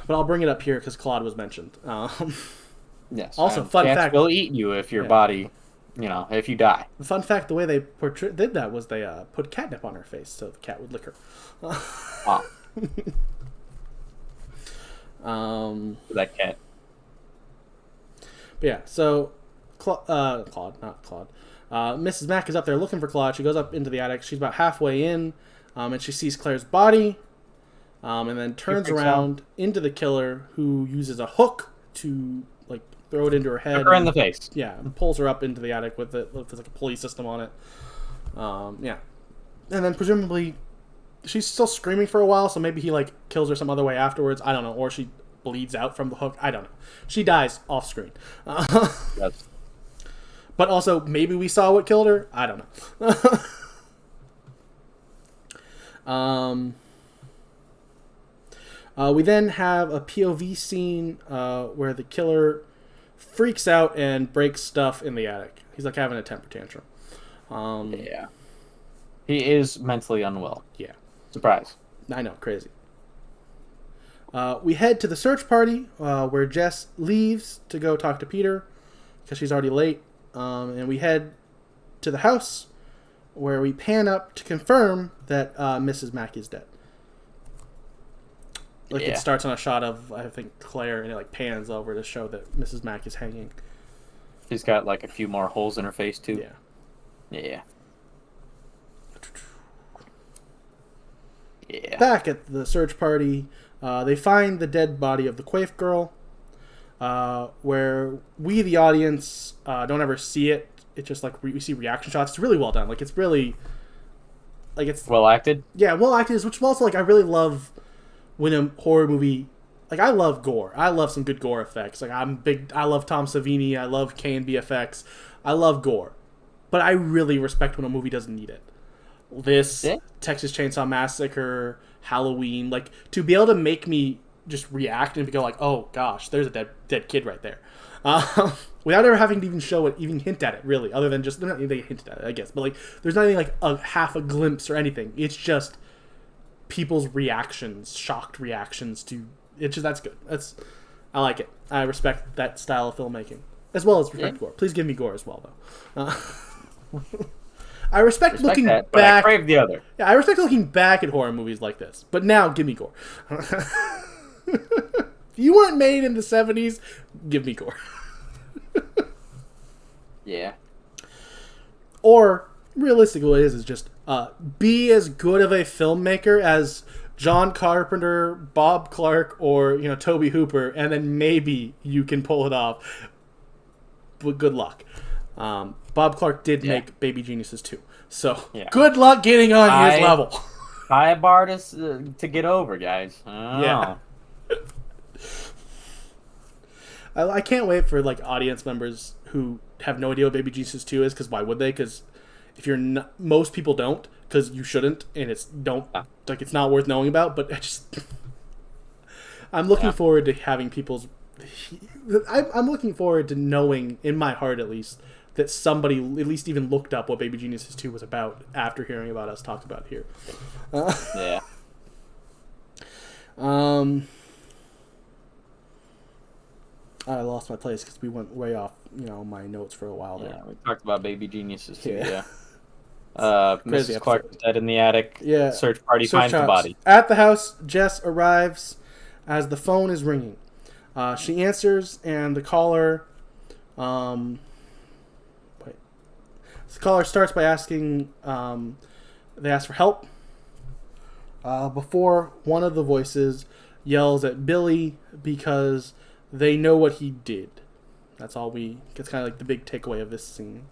but I'll bring it up here because Claude was mentioned. Yes. Also, fun fact: will eat you if your body, if you die. The fun fact: the way they did that was they put catnip on her face so the cat would lick her. Wow. That cat. But yeah, so Claude, not Claude. Mrs. Mack is up there looking for Claude. She goes up into the attic. She's about halfway in, and she sees Claire's body, and then turns around into the killer, who uses a hook to like throw it into her head. Hook her in the face. Yeah, and pulls her up into the attic with like a pulley system on it. Yeah, and then presumably she's still screaming for a while, so maybe he like kills her some other way afterwards. I don't know, or she bleeds out from the hook. I don't know. She dies off screen. Yes. But also, maybe we saw what killed her. I don't know. We then have a POV scene where the killer freaks out and breaks stuff in the attic. He's like having a temper tantrum. Yeah. He is mentally unwell. Yeah. Surprise. I know, crazy. We head to the search party where Jess leaves to go talk to Peter because she's already late. And we head to the house where we pan up to confirm that Mrs. Mack is dead. It starts on a shot of, I think, Claire, and it like pans over to show that Mrs. Mack is hanging. She's got like a few more holes in her face too. Yeah. Yeah. Yeah. Back at the search party, they find the dead body of the Quaif girl, where we, the audience, don't ever see it. It's just like we see reaction shots. It's really well done. Like, it's really... like, it's... well acted? Yeah, well acted, which also, like, I really love when a horror movie... like, I love gore. I love some good gore effects. Like, I love Tom Savini. I love K&B effects. I love gore. But I really respect when a movie doesn't need it. This, Texas Chainsaw Massacre, Halloween, like, to be able to make me just react and go like, oh gosh, there's a dead kid right there, without ever having to even show it, even hint at it, really, other than just, they hinted at it, I guess, but like, there's not even like a half a glimpse or anything. It's just people's reactions, shocked reactions to it. Just, that's good. I like it. I respect that style of filmmaking, as well as respect gore. Please give me gore as well, though. I respect looking that, back. But I crave the other. Yeah, I respect looking back at horror movies like this. But now, give me gore. If you weren't made in the 70s, give me gore. Yeah. Or, realistically, what it is just be as good of a filmmaker as John Carpenter, Bob Clark, or Tobe Hooper, and then maybe you can pull it off. But good luck. Bob Clark did make Baby Geniuses 2. So, good luck getting on his level. High bar to get over, guys. Yeah. I can't wait for like audience members who have no idea what Baby Geniuses 2 is, because why would they? Because if you're most people don't, because you shouldn't, and it's not worth knowing about. But I'm looking forward to having people's. I'm looking forward to knowing, in my heart at least, that somebody at least even looked up what Baby Geniuses 2 was about after hearing about us talk about it here. Yeah. I lost my place because we went way off, my notes for a while there. Yeah, we talked about Baby Geniuses too. Yeah. Crazy Mrs. Clark is dead in the attic. Yeah. Search party finds the body. At the house, Jess arrives as the phone is ringing. She answers, and the caller, the caller starts by asking. They ask for help. Before one of the voices yells at Billy because they know what he did. That's all it's kind of like the big takeaway of this scene,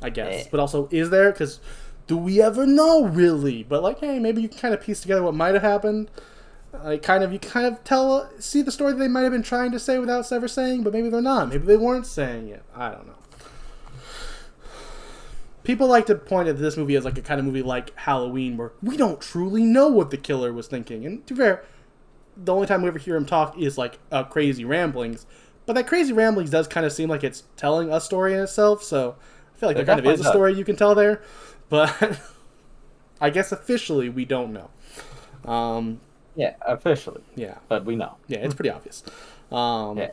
I guess. But also, is there? Because do we ever know, really? But hey, maybe you can kind of piece together what might have happened. You kind of see the story that they might have been trying to say without ever saying, but maybe they're not. Maybe they weren't saying it. I don't know. People like to point at this movie as a kind of movie like Halloween, where we don't truly know what the killer was thinking. And to be fair, the only time we ever hear him talk is crazy ramblings. But that crazy ramblings does kind of seem like it's telling a story in itself, so I feel like there kind of is a story you can tell there. But I guess officially we don't know. Yeah, officially. Yeah. But we know. Yeah, it's pretty obvious. Yeah.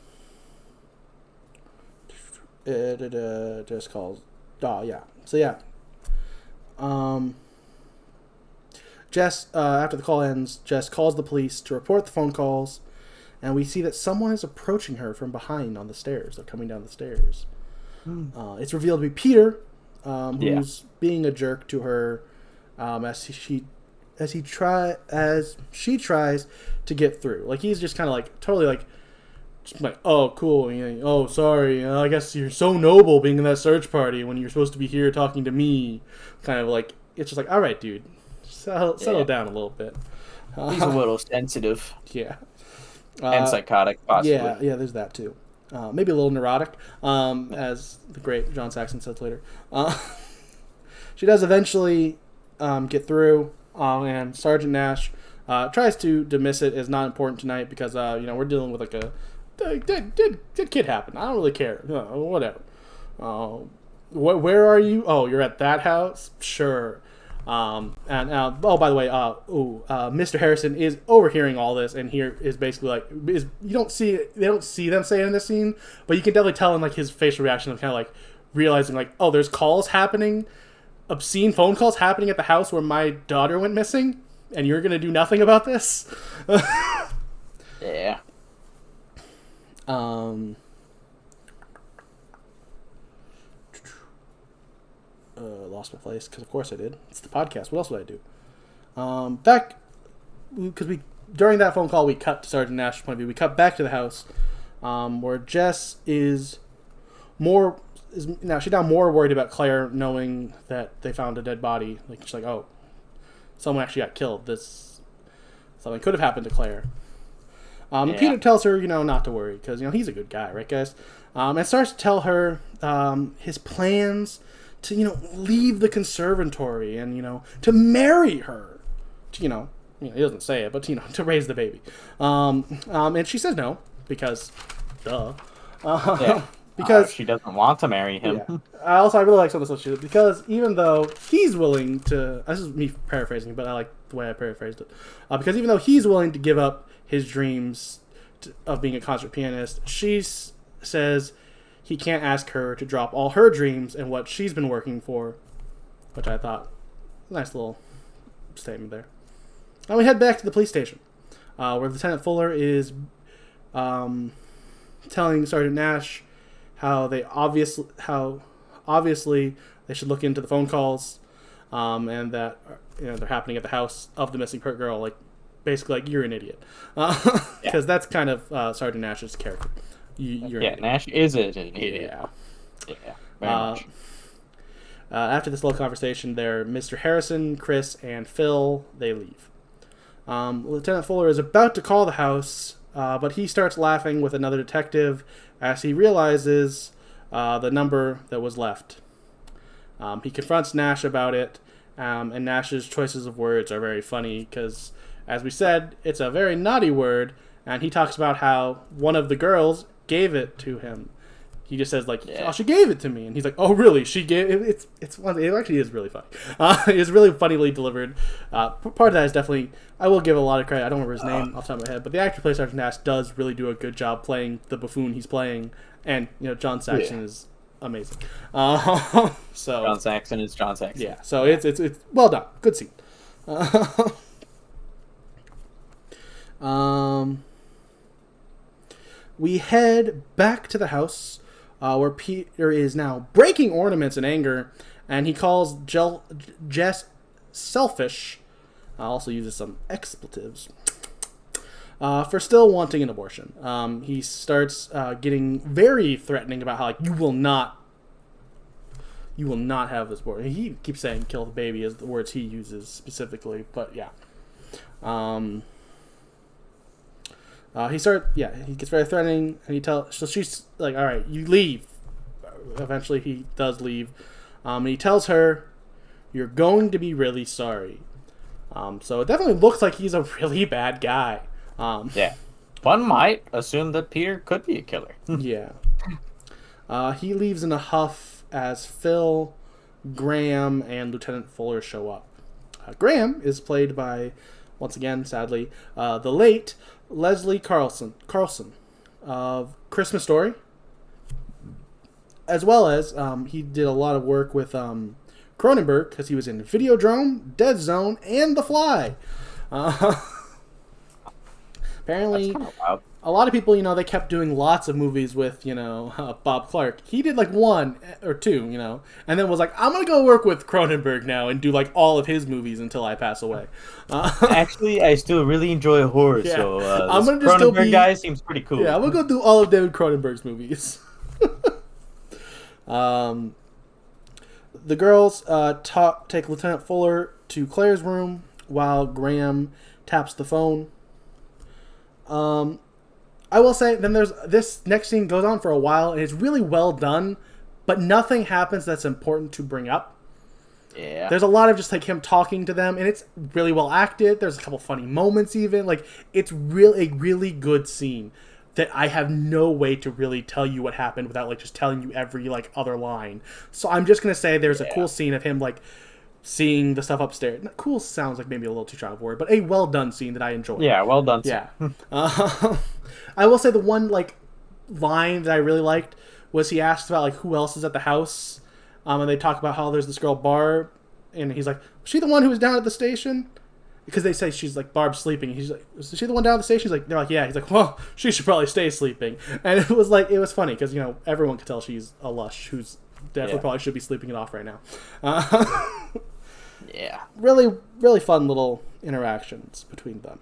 It just calls. Oh, yeah. So, yeah. Jess, after the call ends, Jess calls the police to report the phone calls, and we see that someone is approaching her from behind on the stairs. They're coming down the stairs. It's revealed to be Peter, who's being a jerk to her as she tries to get through. He's just kind of totally oh, cool. Oh, sorry. I guess you're so noble being in that search party when you're supposed to be here talking to me. Kind of it's just all right, dude. Settle down a little bit. He's a little sensitive. Yeah. And psychotic, possibly. Yeah, there's that too. Maybe a little neurotic, as the great John Saxon says later. She does eventually get through, and Sergeant Nash tries to dismiss it as not important tonight because we're dealing with did kid happen? I don't really care. Whatever. Where are you? Oh, you're at that house? Sure. And by the way, Mr. Harrison is overhearing all this, and here is basically they don't see them say it in this scene, but you can definitely tell in his facial reaction of kind of realizing oh, there's calls happening, obscene phone calls happening at the house where my daughter went missing, and you're gonna do nothing about this. Yeah. Lost my place because of course I did. It's the podcast. What else would I do? Because during that phone call we cut to Sergeant Nash's point of view. We cut back to the house, where Jess is now more worried about Claire knowing that they found a dead body. She's oh, someone actually got killed. Something could have happened to Claire. Peter tells her, not to worry because he's a good guy, right, guys? And starts to tell her his plans to leave the conservatory and to marry her, he doesn't say it, but to raise the baby. And she says no because, duh. Because she doesn't want to marry him. Yeah. I really like some of the stuff she did because even though he's willing to, this is me paraphrasing, but I like the way I paraphrased it. Because even though he's willing to give up his dreams of being a concert pianist, she says he can't ask her to drop all her dreams and what she's been working for, which I thought nice little statement there. And we head back to the police station, where Lieutenant Fuller is telling Sergeant Nash how obviously they should look into the phone calls, and that they're happening at the house of the missing girl. Basically, you're an idiot, because that's kind of Sergeant Nash's character. Nash is an idiot. Yeah, very much. After this little conversation, they're Mr. Harrison, Chris, and Phil. They leave. Lieutenant Fuller is about to call the house, but he starts laughing with another detective as he realizes the number that was left. He confronts Nash about it, and Nash's choices of words are very funny because, as we said, it's a very naughty word, and he talks about how one of the girls gave it to him. He just says like, "Oh, she gave it to me," and he's like, "Oh, really? She gave it?" It's funny. It actually is really funny. It's really funnily delivered. Part of that is definitely, I will give a lot of credit. I don't remember his name off the top of my head, but the actor who plays Sergeant Nash does really do a good job playing the buffoon he's playing, and John Saxon is amazing. So John Saxon is John Saxon. Yeah. So it's well done. Good scene. We head back to the house. Where Peter is now breaking ornaments in anger, and he calls Jess selfish. Also uses some expletives for still wanting an abortion. He starts getting very threatening about how like you will not have this abortion. He keeps saying "kill the baby" as the words he uses specifically, but yeah. He gets very threatening, and so she's like, all right, you leave. Eventually he does leave, and he tells her, you're going to be really sorry. So it definitely looks like he's a really bad guy. Yeah. One might assume that Peter could be a killer. Yeah. He leaves in a huff as Phil, Graham, and Lieutenant Fuller show up. Graham is played by, once again, sadly, the late Leslie Carlson of Christmas Story, as well as he did a lot of work with Cronenberg because he was in Videodrome, Dead Zone, and The Fly. Apparently, a lot of people, they kept doing lots of movies with, Bob Clark. He did like one or two, and then was like, I'm going to go work with Cronenberg now and do like all of his movies until I pass away. Actually, I still really enjoy horror, so I'm gonna just Cronenberg guy seems pretty cool. Yeah, I'm going to go do all of David Cronenberg's movies. The girls take Lieutenant Fuller to Claire's room while Graham taps the phone. I will say, then there's this next scene goes on for a while, and it's really well done, but nothing happens that's important to bring up. Yeah. There's a lot of just like him talking to them, and it's really well acted. There's a couple funny moments even. Like, it's really a really good scene that I have no way to really tell you what happened without like just telling you every like other line. So I'm just going to say there's a cool scene of him like seeing the stuff upstairs. Cool sounds like maybe a little too strong of a word, but a well done scene that I enjoyed. Yeah, well done. Yeah. I will say the one like line that I really liked was he asked about like who else is at the house, and they talk about how there's this girl Barb, and he's like, was she the one who was down at the station? Because they say she's like Barb's sleeping. He's like, is she the one down at the station? They're like, yeah. He's like, well, she should probably stay sleeping. And it was funny because everyone could tell she's a lush who's definitely probably should be sleeping it off right now. Yeah. Really, really fun little interactions between them.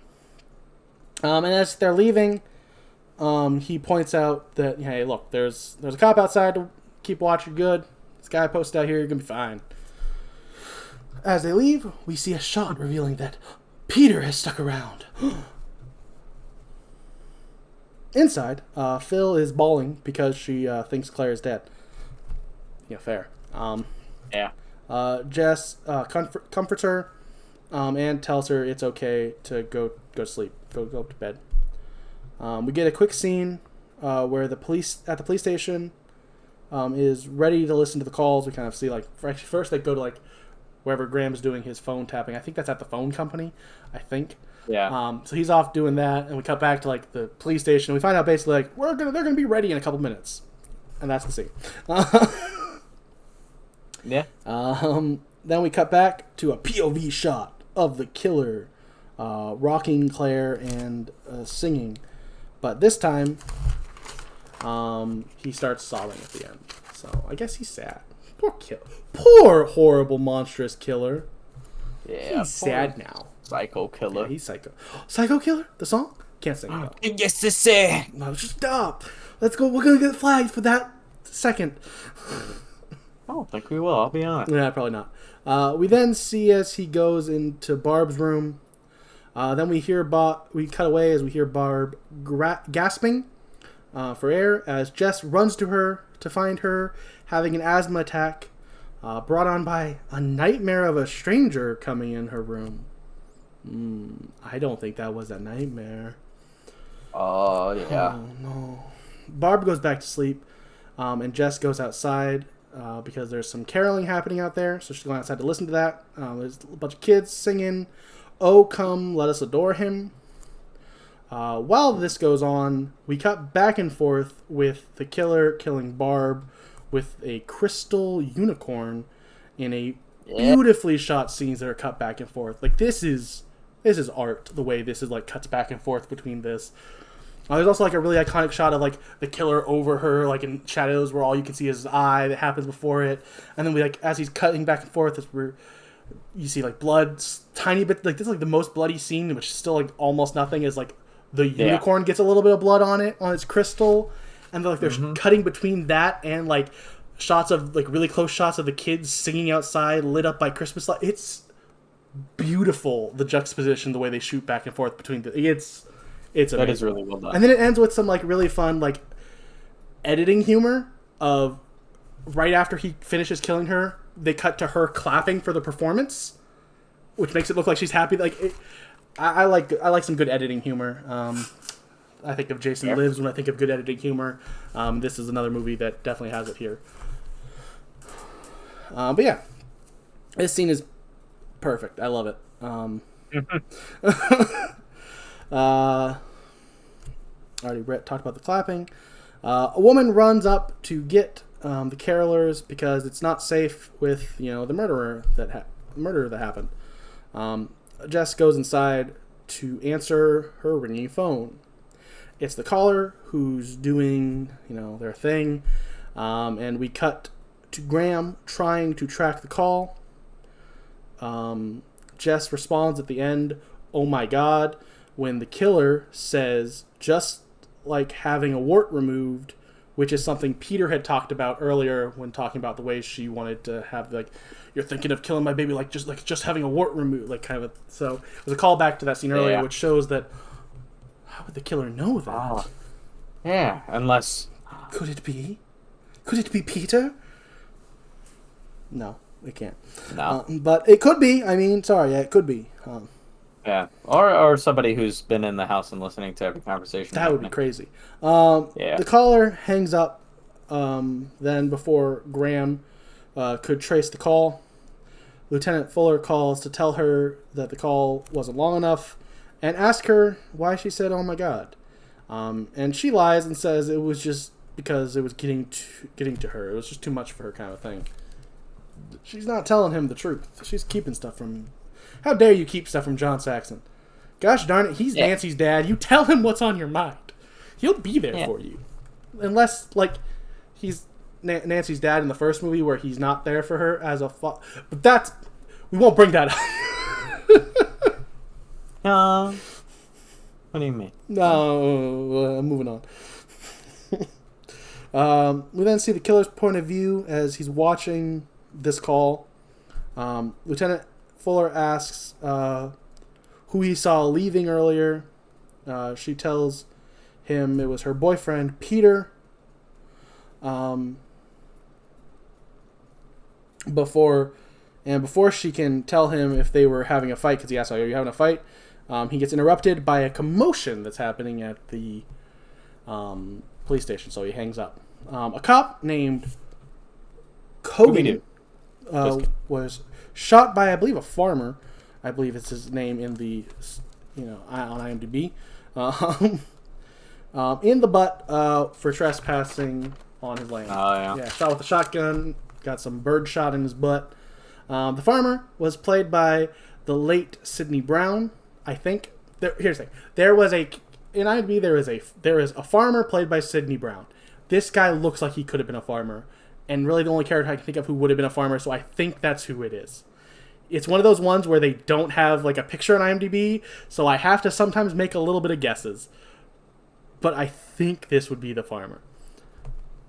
And as they're leaving, he points out that, hey, look, there's a cop outside to keep watch. You're good. This guy posted out here. You're going to be fine. As they leave, we see a shot revealing that Peter has stuck around. Inside, Phil is bawling because she thinks Claire is dead. Yeah, fair. Yeah. Jess comforts her and tells her it's okay to go to sleep, go to bed. We get a quick scene where the police at the police station is ready to listen to the calls. We kind of see first they go to wherever Graham's doing his phone tapping. I think that's at the phone company. I think. Yeah. So he's off doing that, and we cut back to the police station. We find out basically they're gonna be ready in a couple minutes, and that's the scene. Yeah. Then we cut back to a POV shot of the killer rocking Claire and singing, but this time he starts sobbing at the end. So I guess he's sad. Poor horrible monstrous killer. Yeah. He's sad now. Psycho killer. Yeah, he's psycho. Psycho killer. The song can't sing it though. Yes, to say. No, just stop. Let's go. We're gonna get flagged for that second. I don't think we will. I'll be honest. Yeah, probably not. We then see as he goes into Barb's room. Then we hear we cut away as we hear Barb gasping for air as Jess runs to her to find her having an asthma attack brought on by a nightmare of a stranger coming in her room. I don't think that was a nightmare. Oh, yeah. Oh, no. Barb goes back to sleep. And Jess goes outside because there's some caroling happening out there. So she's going outside to listen to that. There's a bunch of kids singing, "Oh, come, let us adore him." While this goes on, we cut back and forth with the killer killing Barb with a crystal unicorn in a beautifully shot scenes that are cut back and forth. Like, this is art, the way this is like cuts back and forth between this. There's also like a really iconic shot of like the killer over her, like in shadows, where all you can see is his eye that happens before it, and then we like as he's cutting back and forth, it's where you see like blood, tiny bit. Like, this is like the most bloody scene, which is still like almost nothing. Is like the unicorn gets a little bit of blood on it, on its crystal, and they're, like they're cutting between that and like shots of like really close shots of the kids singing outside, lit up by Christmas light. It's beautiful, the juxtaposition, the way they shoot back and forth between it's amazing. That is really well done. And then it ends with some like really fun like editing humor of right after he finishes killing her, they cut to her clapping for the performance, which makes it look like she's happy. Like, I like some good editing humor. I think of Jason Lives when I think of good editing humor. This is another movie that definitely has it here. But yeah, this scene is perfect. I love it. Already talked about the clapping. A woman runs up to get the carolers because it's not safe with the murder that happened. Jess goes inside to answer her ringing phone. It's the caller who's doing their thing, and we cut to Graham trying to track the call. Jess responds at the end, "Oh my God," when the killer says, "Just like having a wart removed," which is something Peter had talked about earlier when talking about the way she wanted to have, like, "You're thinking of killing my baby, like just having a wart removed," like kind of. So it was a callback to that scene earlier, which shows that how would the killer know that? Yeah, unless could it be Peter? No, it can't. No, but it could be. I mean, sorry, it could be. Yeah, or somebody who's been in the house and listening to every conversation. That would be crazy. The caller hangs up then before Graham could trace the call. Lieutenant Fuller calls to tell her that the call wasn't long enough and ask her why she said, "Oh my God." And she lies and says it was just because it was getting to her. It was just too much for her, kind of thing. She's not telling him the truth. She's keeping stuff from... How dare you keep stuff from John Saxon? Gosh darn it, he's Nancy's dad. You tell him what's on your mind. He'll be there for you. Unless, like, he's Nancy's dad in the first movie where he's not there for her as a father. But that's... We won't bring that up. What do you mean? No, moving on. We then see the killer's point of view as he's watching this call. Lieutenant Fuller asks who he saw leaving earlier. She tells him it was her boyfriend, Peter. Before she can tell him if they were having a fight, because he asks, "Are you having a fight?" He gets interrupted by a commotion that's happening at the police station, so he hangs up. A cop named Kogan was shot by, I believe, a farmer. I believe it's his name in the, on IMDb. In the butt for trespassing on his land. Oh, yeah. Yeah, shot with a shotgun, got some bird shot in his butt. The farmer was played by the late Sidney Brown, I think. Here's the thing. In IMDb, there is a farmer played by Sidney Brown. This guy looks like he could have been a farmer, and really the only character I can think of who would have been a farmer, so I think that's who it is. It's one of those ones where they don't have like a picture on IMDb, so I have to sometimes make a little bit of guesses. But I think this would be the farmer.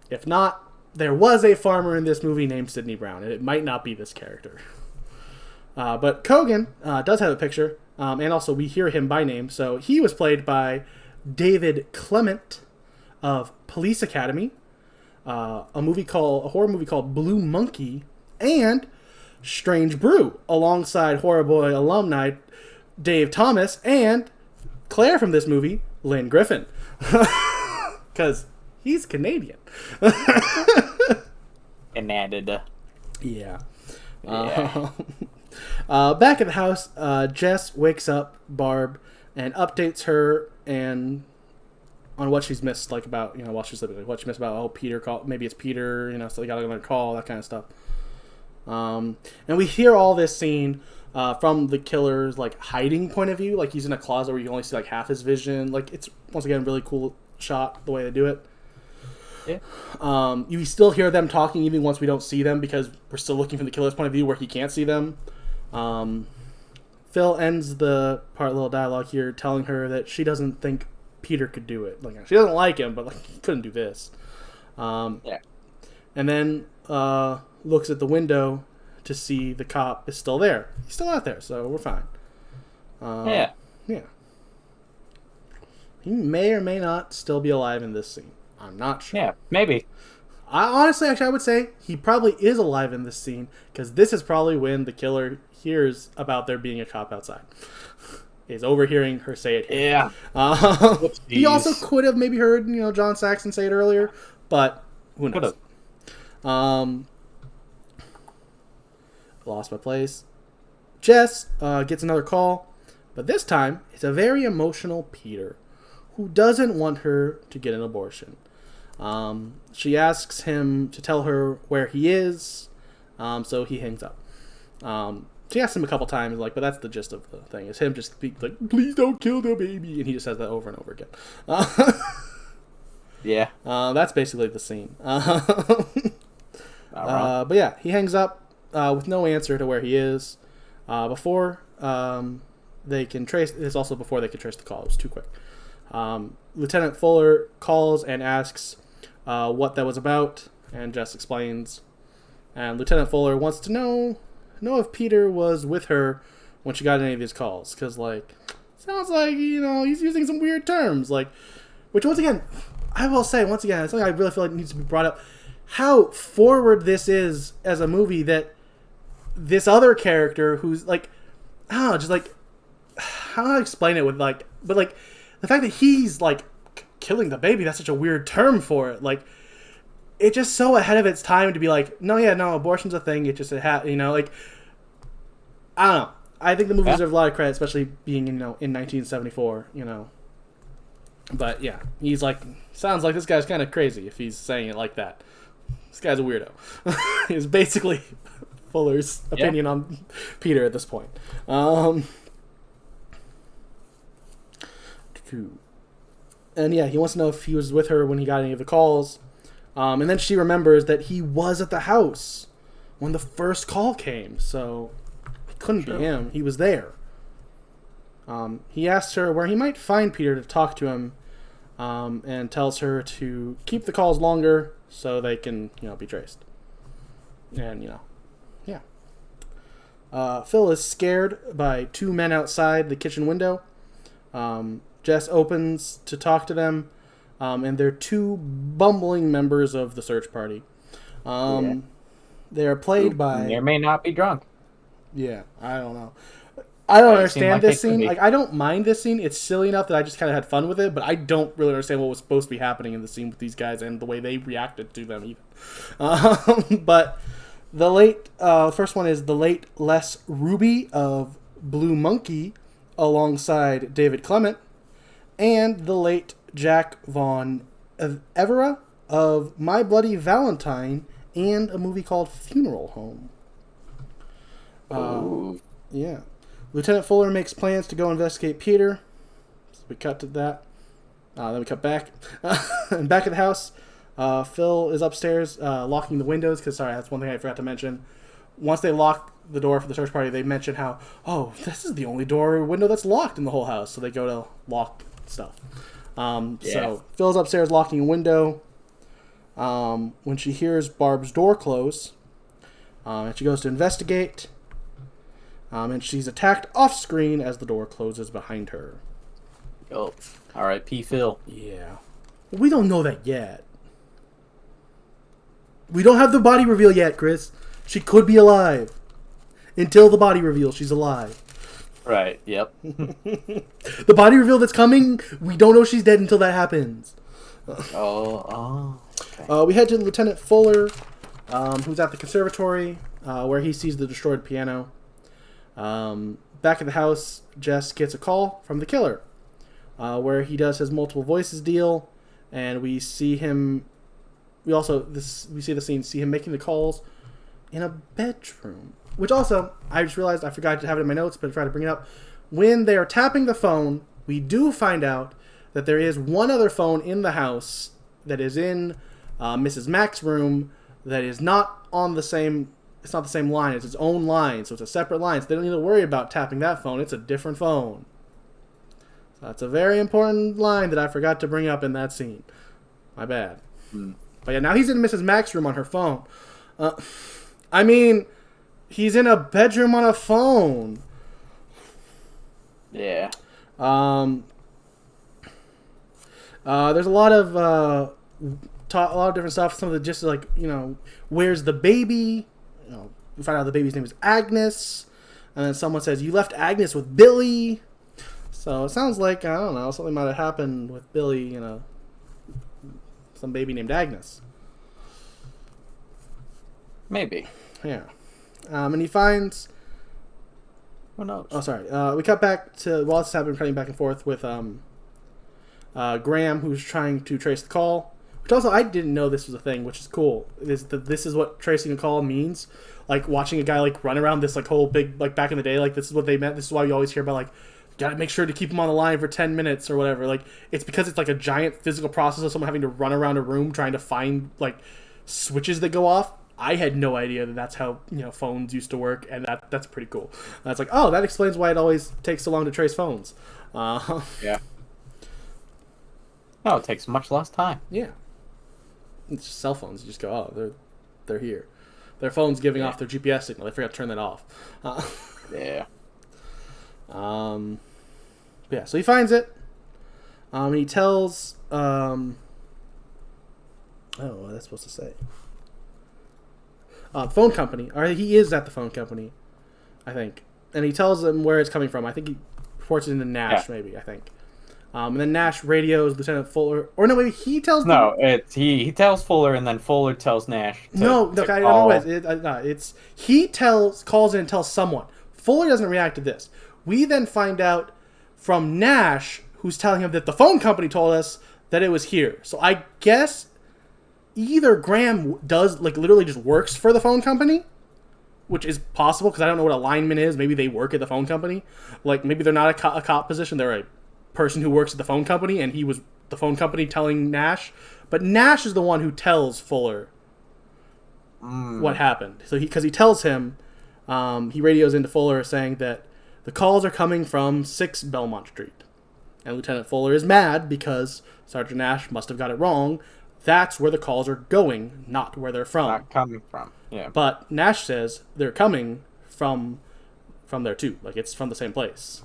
If not, there was a farmer in this movie named Sidney Brown, and it might not be this character. But Kogan does have a picture, and also we hear him by name. So he was played by David Clement of Police Academy, a horror movie called Blue Monkey, and Strange Brew, alongside Horror Boy alumni Dave Thomas and Claire from this movie, Lynn Griffin. Because He's Canadian. Canada. Yeah. Yeah. Back at the house, Jess wakes up Barb and updates her and on what she's missed, like about, while she's sleeping, like what she missed about, Peter called, maybe it's Peter, so they got another call, that kind of stuff. And we hear all this scene from the killer's like hiding point of view, like he's in a closet where you can only see like half his vision. Like it's once again really cool shot the way they do it. Yeah. You still hear them talking even once we don't see them because we're still looking from the killer's point of view where he can't see them. Phil ends the little dialogue here telling her that she doesn't think Peter could do it. Like she doesn't like him, but like he couldn't do this. Yeah. And then looks at the window to see the cop is still there. He's still out there, so we're fine. Yeah. He may or may not still be alive in this scene. I'm not sure. Yeah, maybe. I would say he probably is alive in this scene because this is probably when the killer hears about there being a cop outside. Is overhearing her say it here. Yeah. He also could have maybe heard, John Saxon say it earlier, but who knows? Lost my place. Jess gets another call, but this time it's a very emotional Peter who doesn't want her to get an abortion. She asks him to tell her where he is, so he hangs up. She asks him a couple times, but that's the gist of the thing. Is him just speak like, please don't kill the baby, and he just says that over and over again. Yeah. That's basically the scene. But yeah, he hangs up with no answer to where he is. Before they can trace, it's also before they can trace the call. It was too quick. Lieutenant Fuller calls and asks what that was about, and Jess explains. And Lieutenant Fuller wants to know if Peter was with her when she got any of these calls, because sounds like he's using some weird terms, which once again, I will say it's something I really feel like needs to be brought up. How forward this is as a movie that this other character who's I don't know, how do I explain it with but the fact that he's killing the baby, that's such a weird term for it. It's just so ahead of its time to be no, abortion's a thing. It just I don't know. I think the movie deserves a lot of credit, especially being in 1974. But yeah, he's sounds like this guy's kind of crazy if he's saying it like that. This guy's a weirdo. Is basically Fuller's opinion on Peter at this point. And yeah, he wants to know if he was with her when he got any of the calls. And then she remembers that he was at the house when the first call came, so it couldn't be him. He was there. He asks her where he might find Peter to talk to him, and tells her to keep the calls longer so they can, be traced. And, yeah. Phil is scared by two men outside the kitchen window. Jess opens to talk to them, and they're two bumbling members of the search party. They are played by... They may not be drunk. Yeah, I don't know. I don't understand this scene. I don't mind this scene. It's silly enough that I just kind of had fun with it, but I don't really understand what was supposed to be happening in the scene with these guys and the way they reacted to them even. But the first one is the late Les Ruby of Blue Monkey alongside David Clement, and the late Jack Von Evera of My Bloody Valentine and a movie called Funeral Home. Yeah. Lieutenant Fuller makes plans to go investigate Peter. So we cut to that. Then we cut back. And back at the house, Phil is upstairs locking the windows. Because, sorry, that's one thing I forgot to mention. Once they lock the door for the search party, they mention how, this is the only door or window that's locked in the whole house. So they go to lock stuff. So Phil's upstairs locking a window. When she hears Barb's door close, and she goes to investigate. And she's attacked off-screen as the door closes behind her. Oh, R.I.P. Phil. Yeah. We don't know that yet. We don't have the body reveal yet, Chris. She could be alive. Until the body reveal, she's alive. Right, yep. The body reveal that's coming, we don't know she's dead until that happens. Okay. We head to Lieutenant Fuller, who's at the conservatory, where he sees the destroyed piano. Back at the house, Jess gets a call from the killer, where he does his multiple voices deal, and we see him. We see the scene, see him making the calls in a bedroom. Which also, I just realized I forgot to have it in my notes, but I tried to bring it up. When they are tapping the phone, we do find out that there is one other phone in the house that is in Mrs. Mack's room that is not on the same. It's not the same line. It's its own line, so it's a separate line. So they don't need to worry about tapping that phone. It's a different phone. So that's a very important line that I forgot to bring up in that scene. My bad. But yeah, now he's in Mrs. Mack's room on her phone. I mean, he's in a bedroom on a phone. Yeah. There's a lot of different stuff. Some of the just like, where's the baby? We find out the baby's name is Agnes, and then someone says, you left Agnes with Billy. So it sounds like, I don't know, something might have happened with Billy, some baby named Agnes. Maybe. Yeah. And he finds... Who knows? Oh, sorry. We cut back to, while this is happening, cutting back and forth with Graham, who's trying to trace the call. Which also, I didn't know this was a thing, which is cool. This is what tracing a call means. Like, watching a guy, like, run around this, like, whole big, like, back in the day, like, this is what they meant. This is why you always hear about, like, gotta make sure to keep him on the line for 10 minutes or whatever. Like, it's because it's, like, a giant physical process of someone having to run around a room trying to find, like, switches that go off. I had no idea that that's how, phones used to work, and that's pretty cool. And it's like, oh, that explains why it always takes so long to trace phones. Yeah. No, it takes much less time. Yeah. It's just cell phones. You just go, oh, they're here. Their phone's giving off their GPS signal. They forgot to turn that off. Yeah. Yeah, so he finds it. He tells... what was I supposed to say? Phone company. Or he is at the phone company, I think. And he tells them where it's coming from. I think he reports it into Nash, maybe, I think. And then Nash radios Lieutenant Fuller. Or no, maybe he tells them. No, he tells Fuller, and then Fuller tells Nash. I don't know. He calls in and tells someone. Fuller doesn't react to this. We then find out from Nash, who's telling him that the phone company told us that it was here. So I guess either Graham does, like, literally just works for the phone company, which is possible because I don't know what a lineman is. Maybe they work at the phone company. Like, maybe they're not a cop position. They're a person who works at the phone company, and he was the phone company telling Nash. But Nash is the one who tells Fuller what happened. So because he tells him, he radios into Fuller saying that the calls are coming from 6 Belmont Street. And Lieutenant Fuller is mad because Sergeant Nash must have got it wrong. That's where the calls are going, not where they're from. Not coming from, yeah. But Nash says they're coming from there too. Like, it's from the same place.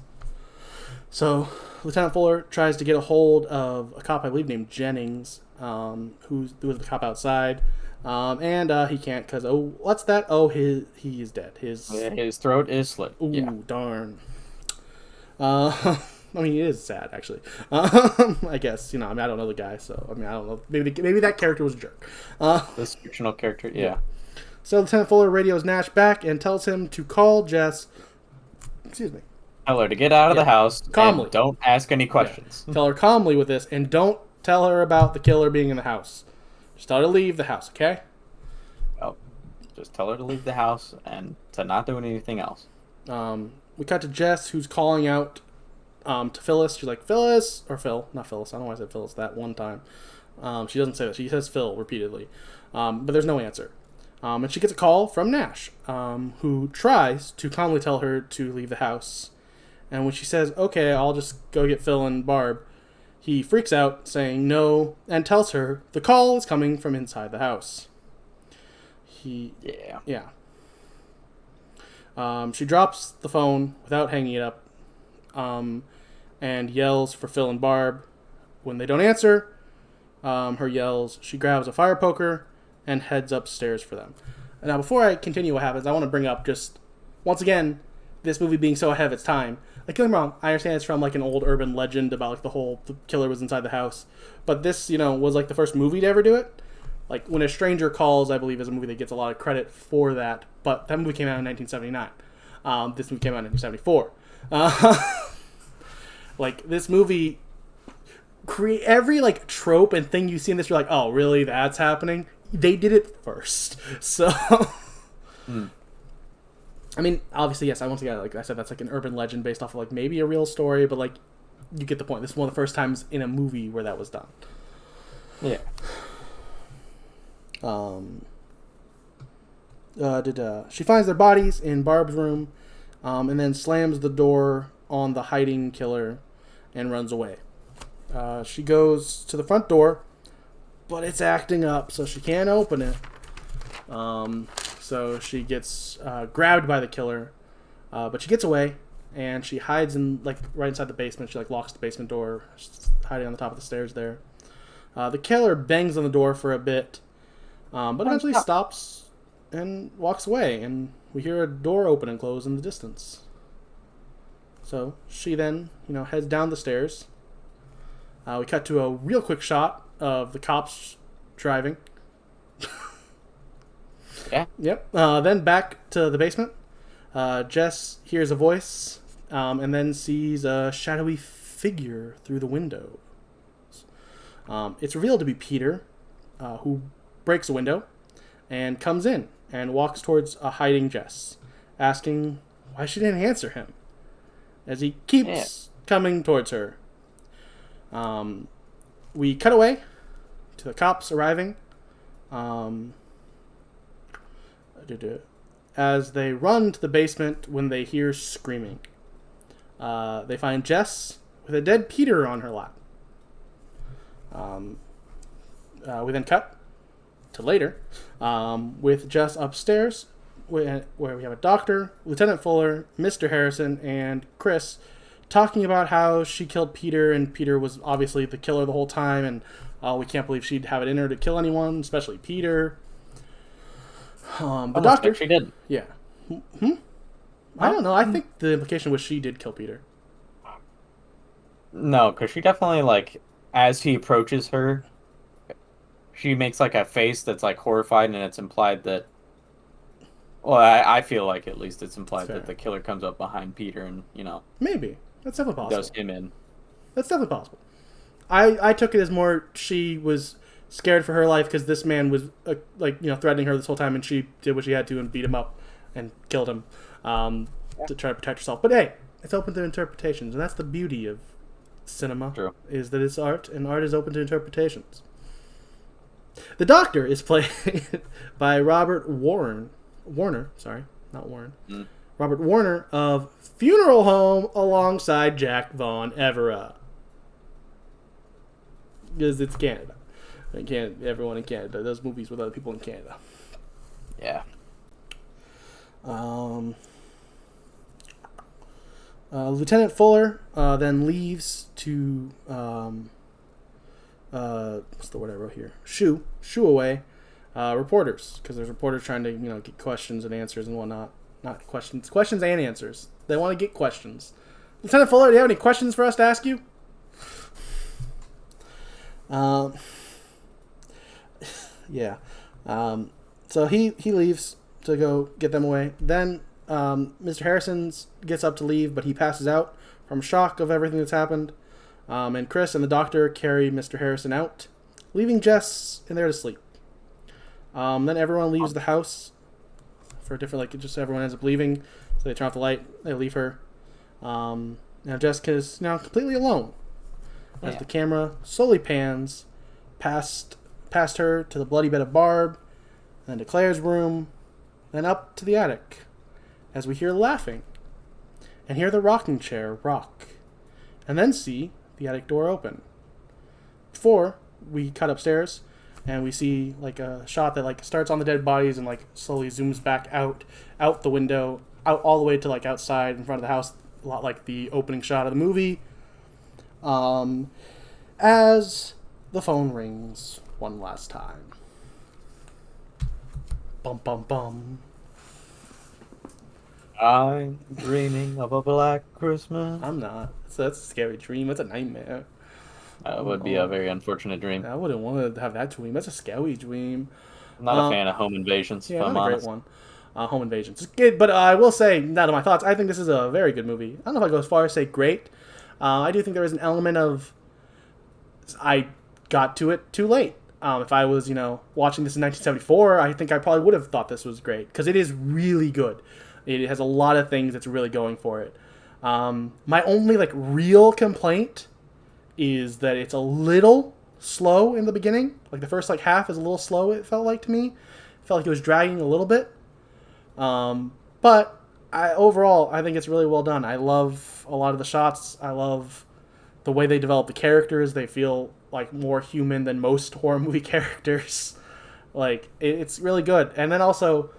So Lieutenant Fuller tries to get a hold of a cop, I believe, named Jennings, who was the cop outside. And he can't because, what's that? Oh, he is dead. His throat is slit. Ooh, yeah. Darn. I mean, it is sad, actually. I guess, I don't know the guy, so, I don't know. Maybe that character was a jerk. This fictional character, yeah. So Lieutenant Fuller radios Nash back and tells him to call Jess. Excuse me. Tell her to get out of the house calmly. And don't ask any questions. Tell her calmly with this, and don't tell her about the killer being in the house. Just tell her to leave the house, okay? Oh, just tell her to leave the house and to not do anything else. We cut to Jess, who's calling out to Phyllis. She's like, Phyllis, or Phil, not Phyllis. I don't know why I said Phyllis that one time. She doesn't say that. She says Phil repeatedly. But there's no answer. And she gets a call from Nash, who tries to calmly tell her to leave the house. And when she says, okay, I'll just go get Phil and Barb, he freaks out, saying no, and tells her the call is coming from inside the house. Yeah. She drops the phone without hanging it up, and yells for Phil and Barb. When they don't answer her yells, she grabs a fire poker and heads upstairs for them. And now, before I continue what happens, I want to bring up just, once again, this movie being so ahead of its time. Like, don't get me wrong, I understand it's from like an old urban legend about like the killer was inside the house, but this, was like the first movie to ever do it. Like, When a Stranger Calls, I believe, is a movie that gets a lot of credit for that, but that movie came out in 1979. This movie came out in 1974. Like, this movie, every like trope and thing you see in this, you're like, oh, really? That's happening? They did it first, so. I mean, obviously, yes. Once again, like I said, that's like an urban legend based off of like maybe a real story, but like you get the point. This is one of the first times in a movie where that was done. Yeah. She finds their bodies in Barb's room, and then slams the door on the hiding killer, and runs away. She goes to the front door, but it's acting up, so she can't open it. So she gets grabbed by the killer, but she gets away, and she hides in like right inside the basement. She like locks the basement door, hiding on the top of the stairs there. The killer bangs on the door for a bit, but eventually stops and walks away, and we hear a door open and close in the distance. So she then, heads down the stairs. We cut to a real quick shot of the cops driving. Yeah. Yep. Then back to the basement. Jess hears a voice, and then sees a shadowy figure through the window. It's revealed to be Peter, who breaks a window and comes in and walks towards a hiding Jess, asking why she didn't answer him, as he keeps coming towards her. We cut away to the cops arriving. As they run to the basement when they hear screaming. They find Jess with a dead Peter on her lap. We then cut to later with Jess upstairs where we have a doctor, Lieutenant Fuller, Mr. Harrison, and Chris talking about how she killed Peter, and Peter was obviously the killer the whole time, and we can't believe she'd have it in her to kill anyone, especially Peter. The doctor, like she did. Yeah. I don't know. I think the implication was she did kill Peter. No, because she definitely, like, as he approaches her, she makes like a face that's like horrified, and it's implied that. Well, I feel like at least it's implied that the killer comes up behind Peter and Maybe that's definitely possible. Does him in. That's definitely possible. I took it as more she was scared for her life because this man was threatening her this whole time, and she did what she had to and beat him up and killed him to try to protect herself. But hey, it's open to interpretations, and that's the beauty of cinema. True. Is that it's art, and art is open to interpretations. The doctor is played by Robert Warner. Robert Warner of Funeral Home alongside Jack Von Evera. Because it's Canada. Everyone in Canada does movies with other people in Canada. Yeah. Lieutenant Fuller then leaves to what's the word I wrote here? Shoo away reporters, because there's reporters trying to get questions and answers and whatnot. Not questions and answers. They want to get questions. Lieutenant Fuller, do you have any questions for us to ask you? Yeah. So he leaves to go get them away. Then Mr. Harrison gets up to leave, but he passes out from shock of everything that's happened. And Chris and the doctor carry Mr. Harrison out, leaving Jess in there to sleep. Then everyone leaves the house for a different, just everyone ends up leaving. So they turn off the light, they leave her. Now Jessica is now completely alone as the camera slowly pans past her to the bloody bed of Barb, then to Claire's room, then up to the attic, as we hear laughing, and hear the rocking chair rock, and then see the attic door open. Before we cut upstairs, and we see a shot that starts on the dead bodies and slowly zooms back out the window, out all the way to outside in front of the house, a lot like the opening shot of the movie. As the phone rings one last time. Bum bum bum. I'm dreaming of a black Christmas. I'm not. So that's a scary dream. That's a nightmare. That would be a very unfortunate dream. I wouldn't want to have that dream. That's a scary dream. I'm not a fan of home invasions, if Yeah, I'm not a great honest. one. Home Invasion. It's good, but I will say, not of my thoughts, I think this is a very good movie. I don't know if I go as far as say great. I do think there is an element of I got to it too late. If I was, watching this in 1974, I think I probably would have thought this was great because it is really good. It has a lot of things that's really going for it. My only real complaint is that it's a little slow in the beginning. Like the first half is a little slow. It felt like to me. It felt like it was dragging a little bit. But overall, I think it's really well done. I love a lot of the shots. I love the way they develop the characters. They feel like more human than most horror movie characters. It's really good. And then also,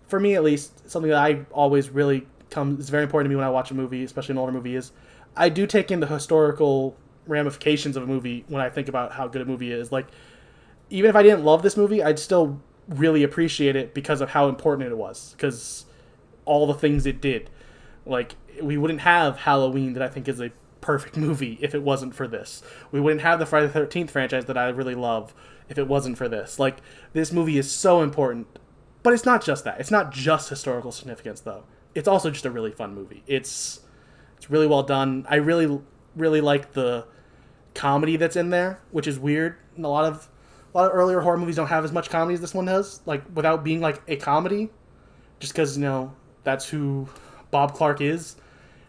for me at least, something that I always really is very important to me when I watch a movie, especially an older movie, is I do take in the historical ramifications of a movie when I think about how good a movie is. Even if I didn't love this movie, I'd still really appreciate it because of how important it was. Because all the things it did. We wouldn't have Halloween, that I think is a perfect movie, if it wasn't for this. We wouldn't have the Friday the 13th franchise that I really love if it wasn't for this. This movie is so important. But it's not just that. It's not just historical significance, though. It's also just a really fun movie. It's really well done. I really, really like the comedy that's in there, which is weird. And a lot of earlier horror movies don't have as much comedy as this one does, without being a comedy, just because that's who Bob Clark is.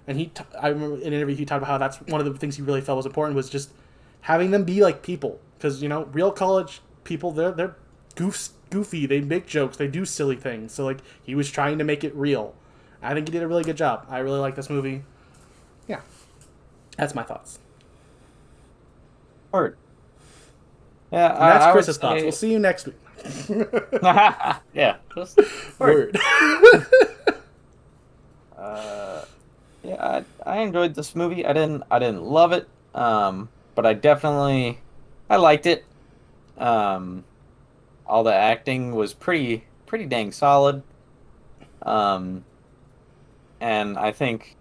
And I remember in an interview he talked about how that's one of the things he really felt was important, was just having them be like people, because real college people, they're goofy, they make jokes, they do silly things. So he was trying to make it real. I think he did a really good job. I really like this movie. Yeah, that's my thoughts. Word. Yeah, and that's Chris's thoughts. We'll see you next week. Yeah. Word. Yeah, I enjoyed this movie. I didn't love it, but I liked it. All the acting was pretty dang solid. And I think,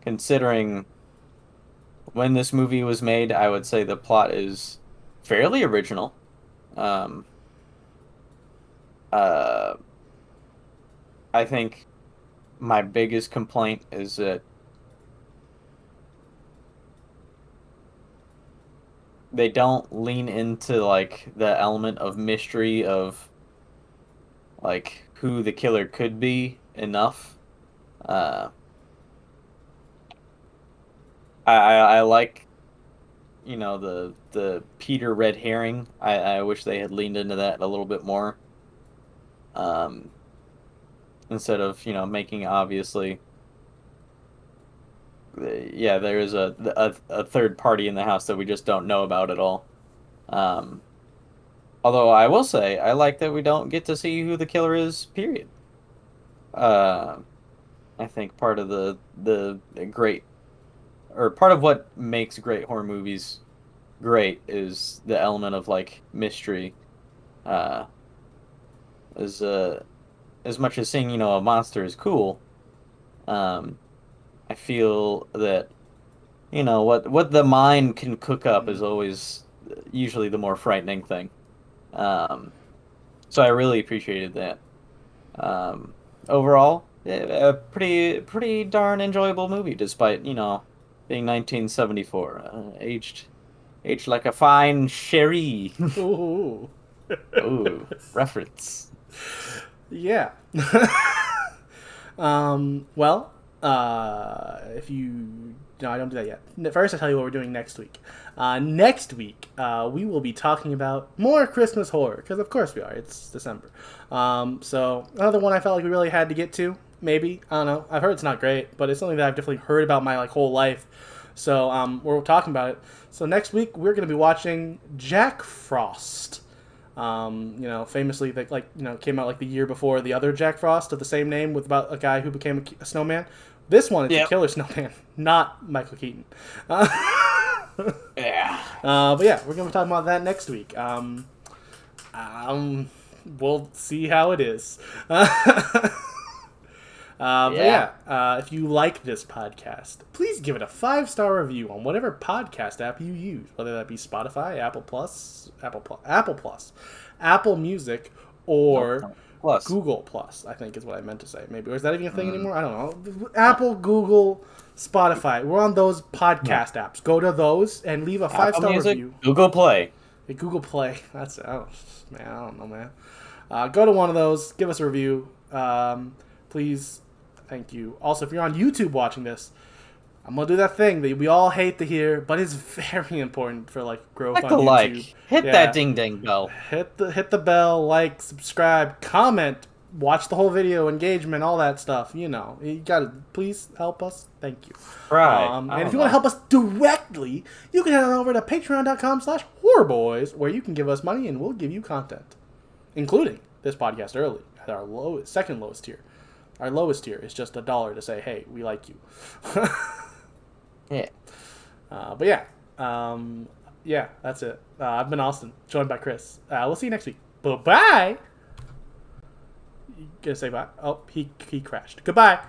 considering when this movie was made, I would say the plot is fairly original. I think my biggest complaint is that they don't lean into the element of mystery of who the killer could be enough. I like the Peter red herring. I wish they had leaned into that a little bit more. Instead of making obviously there is a third party in the house that we just don't know about at all. Although I will say I like that we don't get to see who the killer is, period. I think part of the great, or part of what makes great horror movies great, is the element of mystery. As much as seeing a monster is cool, I feel that what the mind can cook up is always usually the more frightening thing. So I really appreciated that. Overall, a pretty darn enjoyable movie, despite being 1974, aged like a fine sherry. Ooh. Ooh, reference. Yeah. Well, if you... No, I don't do that yet. First, I'll tell you what we're doing next week. Next week, we will be talking about more Christmas horror, because of course we are. It's December. So, another one I felt like we really had to get to, maybe. I don't know. I've heard it's not great, but it's something that I've definitely heard about my whole life. So, we're talking about it. So, next week, we're going to be watching Jack Frost. Famously, came out the year before the other Jack Frost of the same name, with about a guy who became a snowman. This one is a killer snowman, not Michael Keaton. Yeah. But yeah, we're gonna be talking about that next week. We'll see how it is. If you like this podcast, please give it a 5-star review on whatever podcast app you use, whether that be Spotify, Apple Music, or Google Plus, I think is what I meant to say. Maybe. Or is that even a thing anymore? I don't know. Apple, Google, Spotify. We're on those podcast apps. Go to those and leave a 5-star review. Google Play. Hey, Google Play. That's I don't know, man. Go to one of those. Give us a review. Please. Thank you. Also, if you're on YouTube watching this, I'm gonna do that thing that we all hate to hear, but it's very important for growth on YouTube. Hit that ding ding bell. Hit the bell. Subscribe, comment, watch the whole video, engagement, all that stuff. You gotta please help us. Thank you. Right. And if you want to help us directly, you can head on over to patreon.com/horrorboys, where you can give us money and we'll give you content, including this podcast early at our second lowest tier. Our lowest tier is just $1 to say, hey, we like you. Yeah. That's it. I've been Austin, joined by Chris. We'll see you next week. Bye-bye. You gonna say bye? Oh, he crashed. Goodbye.